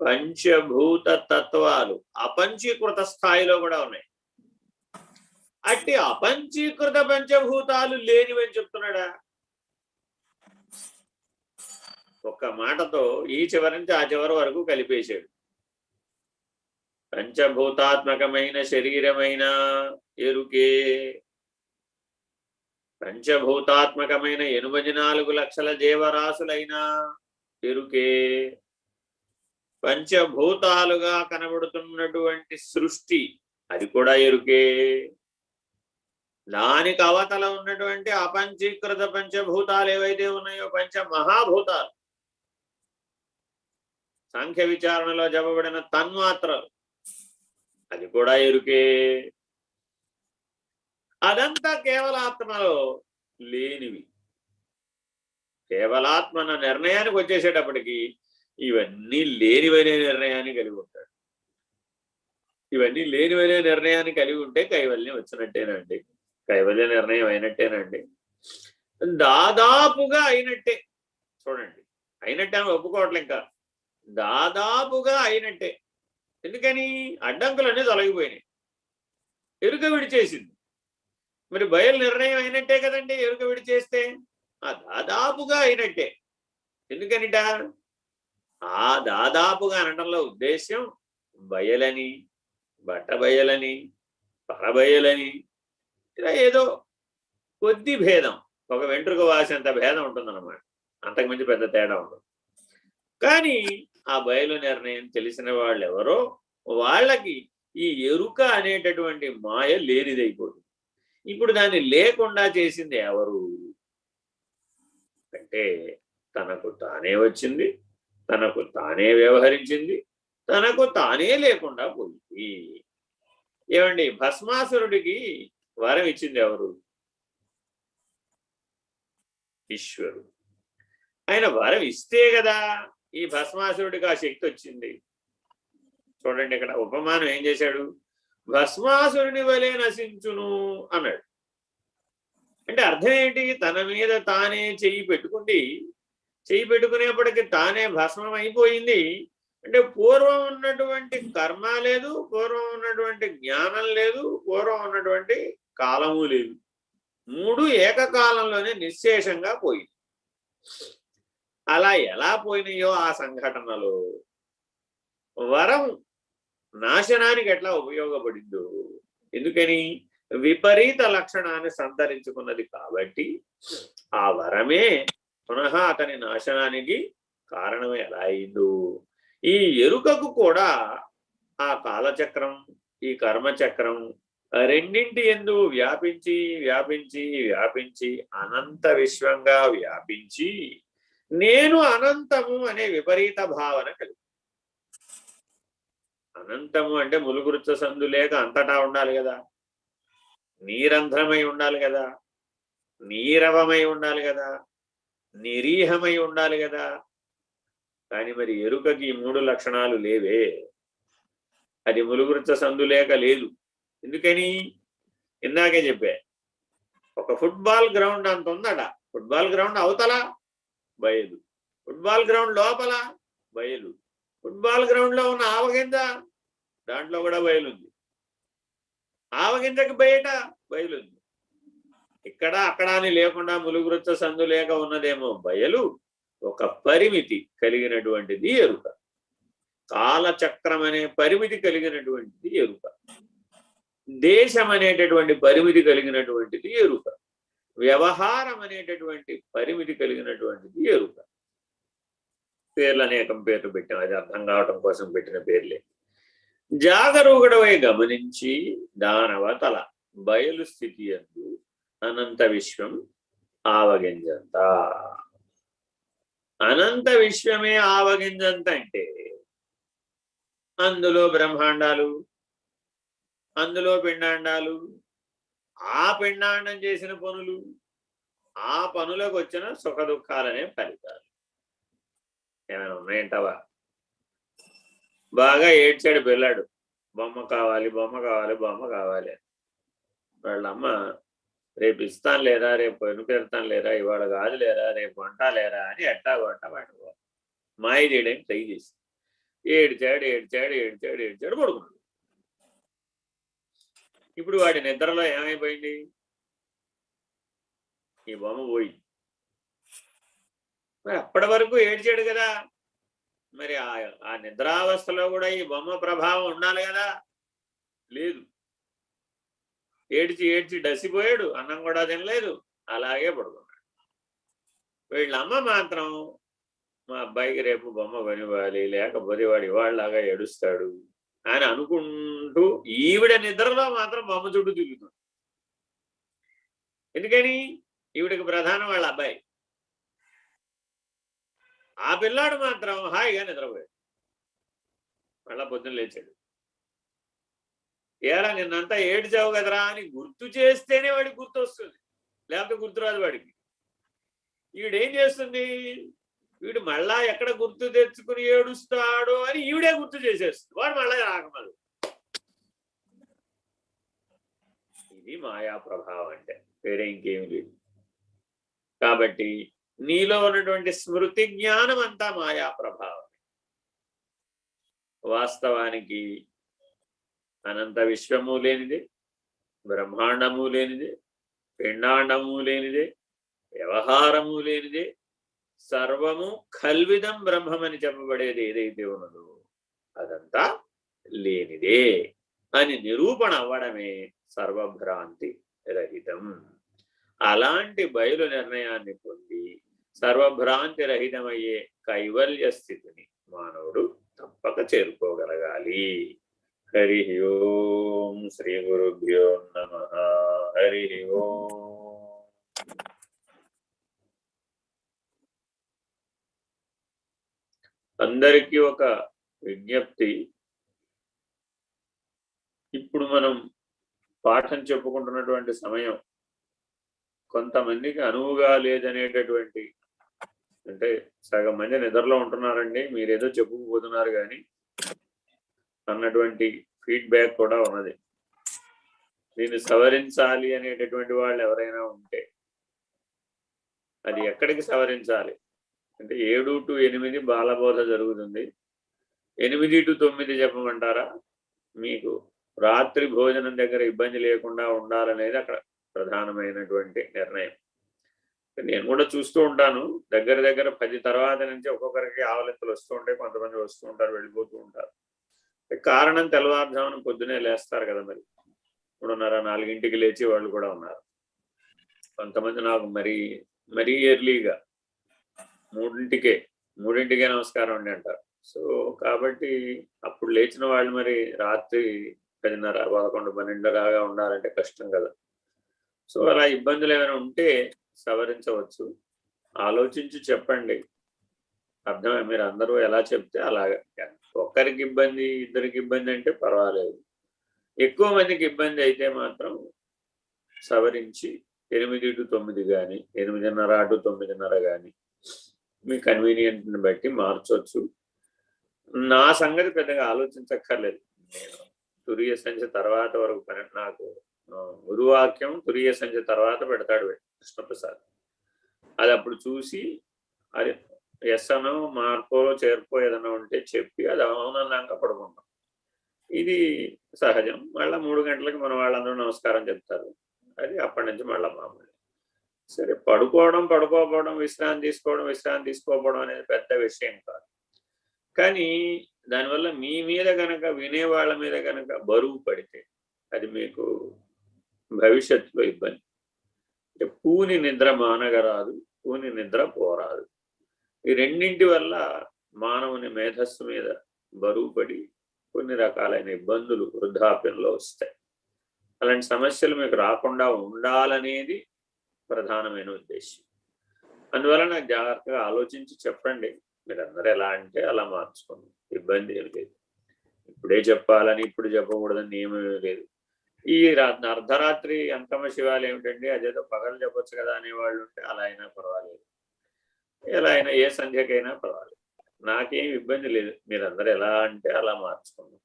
పంచభూత తత్వాలు అపంచీకృత స్థాయిలో కూడా ఉన్నాయి. అట్టి అపంచీకృత పంచభూతాలు లేనివని చెప్తున్నాడా? ఒక్క మాటతో ఈ చివరి నుంచి ఆ చివరి వరకు కలిపేశాడు. పంచభూతాత్మకమైన శరీరమైన ఎరుకే, పంచభూతాత్మకమైన 84 లక్షల జీవరాశులైన ఎరుకే, పంచభూతాలుగా కనబడుతున్నటువంటి సృష్టి అది కూడా ఎరుకే, దానికి అవతల ఉన్నటువంటి అపంచీకృత పంచభూతాలు ఏవైతే ఉన్నాయో పంచ మహాభూతాలు, సాంఖ్య విచారణలో చెప్పబడిన తన్మాత్రలు అది కూడా ఎరుకే. అదంతా కేవలాత్మలో లేనివి, కేవలాత్మన నిర్ణయానికి వచ్చేసేటప్పటికి ఇవన్నీ లేనివనే నిర్ణయాన్ని కలిగి ఉంటాడు. ఇవన్నీ లేనివనే నిర్ణయాన్ని కలిగి ఉంటే కైవల్యం వచ్చినట్టేనండి, కైవల్య నిర్ణయం అయినట్టేనండి. దాదాపుగా అయినట్టే. చూడండి, అయినట్టే అని ఒప్పుకోవట్లే, ఇంకా దాదాపుగా అయినట్టే. ఎందుకని? అడ్డంకులన్నీ తొలగిపోయినాయి, ఎరుక విడిచేసింది. మరి బయలు నిర్ణయం అయినట్టే కదండి ఎరుక విడిచేస్తే. దాదాపుగా అయినట్టే. ఎందుకనిట? ఆ దాదాపుగా అనడంలో ఉద్దేశ్యం బయలని, బట్టబయలని, పరబయలని, ఇలా ఏదో కొద్ది భేదం, ఒక వెంట్రుక వాసేంత భేదం ఉంటుందన్నమాట. అంతకుమించి పెద్ద తేడా ఉండదు. కానీ ఆ బయలు నిర్ణయం తెలిసిన వాళ్ళు ఎవరో వాళ్ళకి ఈ ఎరుక అనేటటువంటి మాయ లేనిదైపోతుంది. ఇప్పుడు దాన్ని లేకుండా చేసింది ఎవరు అంటే తనకు తానే వచ్చింది, తనకు తానే వ్యవహరించింది, తనకు తానే లేకుండా పోయింది. ఏమండి, భస్మాసురుడికి వరం ఇచ్చింది ఎవరు? ఈశ్వరుడు. ఆయన వరం ఇస్తే కదా ఈ భస్మాసురుడికి ఆ శక్తి వచ్చింది. చూడండి, ఇక్కడ ఉపమానం ఏం చేశాడు? భస్మాసురుని వలె నశించును అన్నాడు. అంటే అర్థం ఏంటి? తన మీద తానే చెయ్యి పెట్టుకునేప్పటికీ తానే భస్మం అయిపోయింది. అంటే పూర్వం ఉన్నటువంటి కర్మ లేదు, పూర్వం ఉన్నటువంటి జ్ఞానం లేదు, పూర్వం ఉన్నటువంటి కాలము లేదు. మూడు ఏకకాలంలోనే నిశ్శేషంగా పోయింది. అలా ఎలా పోయినాయో ఆ సంఘటనలో వరం నాశనానికి ఎట్లా ఉపయోగపడిందో, ఎందుకని? విపరీత లక్షణాన్ని సంతరించుకున్నది కాబట్టి ఆ వరమే పునః అతని నాశనానికి కారణం ఎలా అయిందో, ఈ ఎరుకకు కూడా ఆ కాలచక్రం, ఈ కర్మచక్రం రెండింటి యందు వ్యాపించి వ్యాపించి వ్యాపించి అనంత విశ్వంగా వ్యాపించి నేను అనంతము అనే విపరీత భావన కలిగి. అనంతము అంటే ములుగురుచ్చ సందు లేక అంతటా ఉండాలి కదా, నీరంధ్రమై ఉండాలి కదా, నీరవమై ఉండాలి కదా, నిరీహమై ఉండాలి కదా. కానీ మరి ఎరుకకి ఈ మూడు లక్షణాలు లేవే. అది ములుగురుచ్చ సందు లేక లేదు. ఎందుకని? ఇందాకే చెప్పా, ఒక ఫుట్బాల్ గ్రౌండ్ అంత ఉందట. ఫుట్బాల్ గ్రౌండ్ అవతల బయలు, ఫుట్బాల్ గ్రౌండ్ లోపల బయలు, ఫుట్బాల్ గ్రౌండ్ లో ఉన్న ఆవగింజ దాంట్లో కూడా బయలుంది, ఆవగింజకి బయట బయలుంది. ఇక్కడ అక్కడ అని లేకుండా ములుగురుచ్చ సందు లేక ఉన్నదేమో బయలు. ఒక పరిమితి కలిగినటువంటిది ఎరుక. కాలచక్రం అనే పరిమితి కలిగినటువంటిది ఎరుక. దేశం అనేటటువంటి పరిమితి కలిగినటువంటిది ఎరుక. వ్యవహారం అనేటటువంటి పరిమితి కలిగినటువంటిది ఎరుక. పేర్లు అనేకం పేర్లు పెట్టాం, అది అర్థం కావటం కోసం పెట్టిన పేర్లే. జాగరూకుడవై గమనించి దానవతల బయలు స్థితి యందు అనంత విశ్వం ఆవగింజంత. అనంత విశ్వమే ఆవగింజంత అంటే అందులో బ్రహ్మాండాలు, అందులో పిండాండాలు, ఆ పిండాండం చేసిన పనులు, ఆ పనులకు వచ్చిన సుఖ దుఃఖాలనే ఫలితాలు ఏమైనా ఉన్నాయంటావా? బాగా ఏడ్చాడు పిల్లాడు, బొమ్మ కావాలి, బొమ్మ కావాలి, బొమ్మ కావాలి. వాళ్ళమ్మ రేపు ఇస్తాను లేరా, రేపు వెనుకెళ్తాను లేరా, ఇవాళ కాదు లేరా, రేపు వంట లేరా అని ఎట్టా వంట వాడు మాయ చేయడానికి ట్రై చేసి ఏడ్చాడు ఏడ్చాడు ఏడ్చాడు ఏడ్చాడు పడుకున్నాడు. ఇప్పుడు వాడి నిద్రలో ఏమైపోయింది? ఈ బొమ్మ పోయి. మరి అప్పటి వరకు ఏడ్చాడు కదా, మరి ఆ నిద్రావస్థలో కూడా ఈ బొమ్మ ప్రభావం ఉండాలి కదా, లేదు. ఏడ్చి ఏడ్చి డసిపోయాడు, అన్నం కూడా తినలేదు, అలాగే పడుకున్నాడు. వీళ్ళమ్మ మాత్రం మా అబ్బాయికి రేపు బొమ్మ కొనివ్వాలి, లేకపోతే వాడు ఇవాళ్ళలాగా ఏడుస్తాడు అని అనుకుంటూ ఈవిడ నిద్రలో మాత్రం బొమ్మ చుట్టూ తిరుగుతుంది. ఎందుకని? ఈవిడికి ప్రధానం వాళ్ళ అబ్బాయి. ఆ పిల్లాడు మాత్రం హాయిగా నిద్రపోయాడు. మళ్ళా పొద్దున్న లేచాడు. ఏరా నిన్నంతా ఏడ్చావు కదరా అని గుర్తు చేస్తేనే వాడికి గుర్తు వస్తుంది, లేకపోతే గుర్తురాదు వాడికి. ఈవిడేం చేస్తుంది, వీడు మళ్ళా ఎక్కడ గుర్తు తెచ్చుకుని ఏడుస్తాడో అని ఈవిడే గుర్తు చేసేస్తుంది, వాడు మళ్ళా రాకమదు. ఇది మాయా ప్రభావం అంటే, వేరే ఇంకేమి లేదు. కాబట్టి నీలో ఉన్నటువంటి స్మృతి జ్ఞానం అంతా మాయా ప్రభావం. వాస్తవానికి అనంత విశ్వము లేనిదే, బ్రహ్మాండము లేనిదే, పిండాండము లేనిదే, వ్యవహారము లేనిదే, సర్వము కల్విదం బ్రహ్మమని చెప్పబడేది ఏదైతే ఉన్నదో అదంతా లేనిదే అని నిరూపణ అవ్వడమే సర్వభ్రాంతి రహితం. అలాంటి బయలు నిర్ణయాన్ని పొంది సర్వభ్రాంతి రహితమయ్యే కైవల్య స్థితిని మానవుడు తప్పక చేరుకోగలగాలి. హరి ఓం. శ్రీ గురుభ్యో నమః. హరి ఓం. అందరికీ ఒక విజ్ఞప్తి. ఇప్పుడు మనం పాఠం చెప్పుకుంటున్నటువంటి సమయం కొంతమందికి అనువుగా లేదనేటటువంటి, అంటే సగం మంది నిద్రలో ఉంటున్నారండి, మీరేదో చెప్పుకుపోతున్నారు కానీ అన్నటువంటి ఫీడ్బ్యాక్ కూడా ఉన్నది. దీన్ని సవరించాలి అనేటటువంటి వాళ్ళు ఎవరైనా ఉంటే అది ఎక్కడికి సవరించాలి అంటే 7 to 8 బాలబోధ జరుగుతుంది. 8 to 9 చెప్పమంటారా? మీకు రాత్రి భోజనం దగ్గర ఇబ్బంది లేకుండా ఉండాలనేది అక్కడ ప్రధానమైనటువంటి నిర్ణయం. నేను కూడా చూస్తూ ఉంటాను, దగ్గర 10 తర్వాత నుంచి ఒక్కొక్కరికి ఆవలింతలు వస్తూ ఉంటాయి, కొంతమంది వస్తూ ఉంటారు, వెళ్ళిపోతూ ఉంటారు. కారణం తెల్లవారుజామున పొద్దునే లేస్తారు కదా, మరి 3:30-4 లేచి వాళ్ళు కూడా ఉన్నారు. కొంతమంది నాకు మరీ ఎర్లీగా 3కే నమస్కారం అండి అంటారు. సో కాబట్టి అప్పుడు లేచిన వాళ్ళు మరి రాత్రి 10:30, 11, 12 దాకా ఉండాలంటే కష్టం కదా. సో అలా ఇబ్బందులు ఏమైనా ఉంటే సవరించవచ్చు. ఆలోచించి చెప్పండి. అర్థమే, మీరు అందరూ ఎలా చెప్తే అలాగా. ఒక్కరికి ఇబ్బంది, ఇద్దరికి ఇబ్బంది అంటే పర్వాలేదు. ఎక్కువ మందికి ఇబ్బంది అయితే మాత్రం సవరించి 8 to 9 కానీ 8:30 to 9:30 కానీ మీ కన్వీనియంట్ని బట్టి మార్చవచ్చు. నా సంగతి పెద్దగా ఆలోచించక్కర్లేదు. నేను తురియ సంధ్య తర్వాత వరకు నాకు గురువాక్యం తురియ సంధ్య తర్వాత పెడతాడు కృష్ణప్రసాద్. అది అప్పుడు చూసి అది ఎస్ అనో మార్పో చేర్పో ఏదైనా ఉంటే చెప్పి అది అవునన్నాక పడుకుంటాం. ఇది సహజం. మళ్ళీ 3 గంటలకి మన వాళ్ళందరూ నమస్కారం చెప్తారు. అది అప్పటి నుంచి మళ్ళీ మామూలు. సరే, పడుకోపోవడం, విశ్రాంతి తీసుకోకపోవడం అనేది పెద్ద విషయం కాదు. కానీ దానివల్ల మీ మీద కనుక వినేవాళ్ళ మీద కనుక బరువు పడితే అది మీకు భవిష్యత్తులో ఇబ్బంది. అంటే పూని నిద్ర మానగరాదు, పూని నిద్ర పోరాదు. ఈ రెండింటి వల్ల మానవుని మేధస్సు మీద బరువు పడి కొన్ని రకాలైన ఇబ్బందులు వృద్ధాప్యంలో వస్తాయి. అలాంటి సమస్యలు మీకు రాకుండా ఉండాలనేది ప్రధానమైన ఉద్దేశం. అందువల్ల నాకు జాగ్రత్తగా ఆలోచించి చెప్పండి. మీరందరూ ఎలా అంటే అలా మార్చుకోండి, ఇబ్బంది ఏమి లేదు. ఇప్పుడే చెప్పాలని, ఇప్పుడు చెప్పకూడదని నియమమే లేదు. ఈ అర్ధరాత్రి అంకమ శివాలు ఏమిటండి, అదేదో పగలు చెప్పొచ్చు కదా అనేవాళ్ళు ఉంటే అలా అయినా పర్వాలేదు, ఎలా అయినా ఏ సంధ్యకైనా పర్వాలేదు, నాకేం ఇబ్బంది లేదు. మీరందరూ ఎలా అంటే అలా మార్చుకోండి.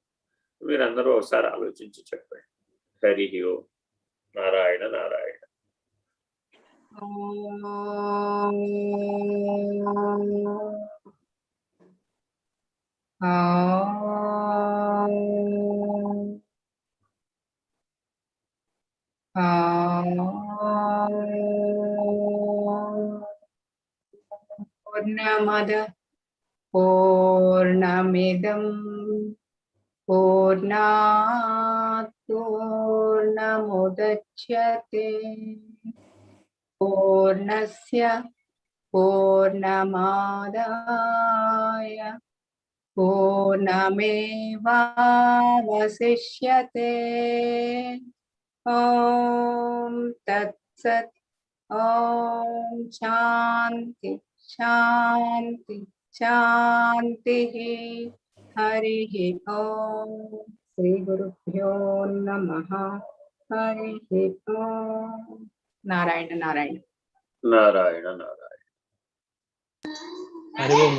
మీరందరూ ఒకసారి ఆలోచించి చెప్పండి. హరి ఓం. నారాయణ నారాయణ. పూర్ణమద పూర్ణమిదం పూర్ణాత్ పూర్ణముదచ్యతే పూర్ణస్య పూర్ణమాదాయ పూర్ణమేవావశిష్యతే. ఓం తత్సత్. ఓం శాంతి శాంతి శాంతి. హరి ఓం. శ్రీ గురుభ్యో నమః. హరి ఓం. నారాయణ నారాయణ. నారాయణ నారాయణ. హరి ఓం.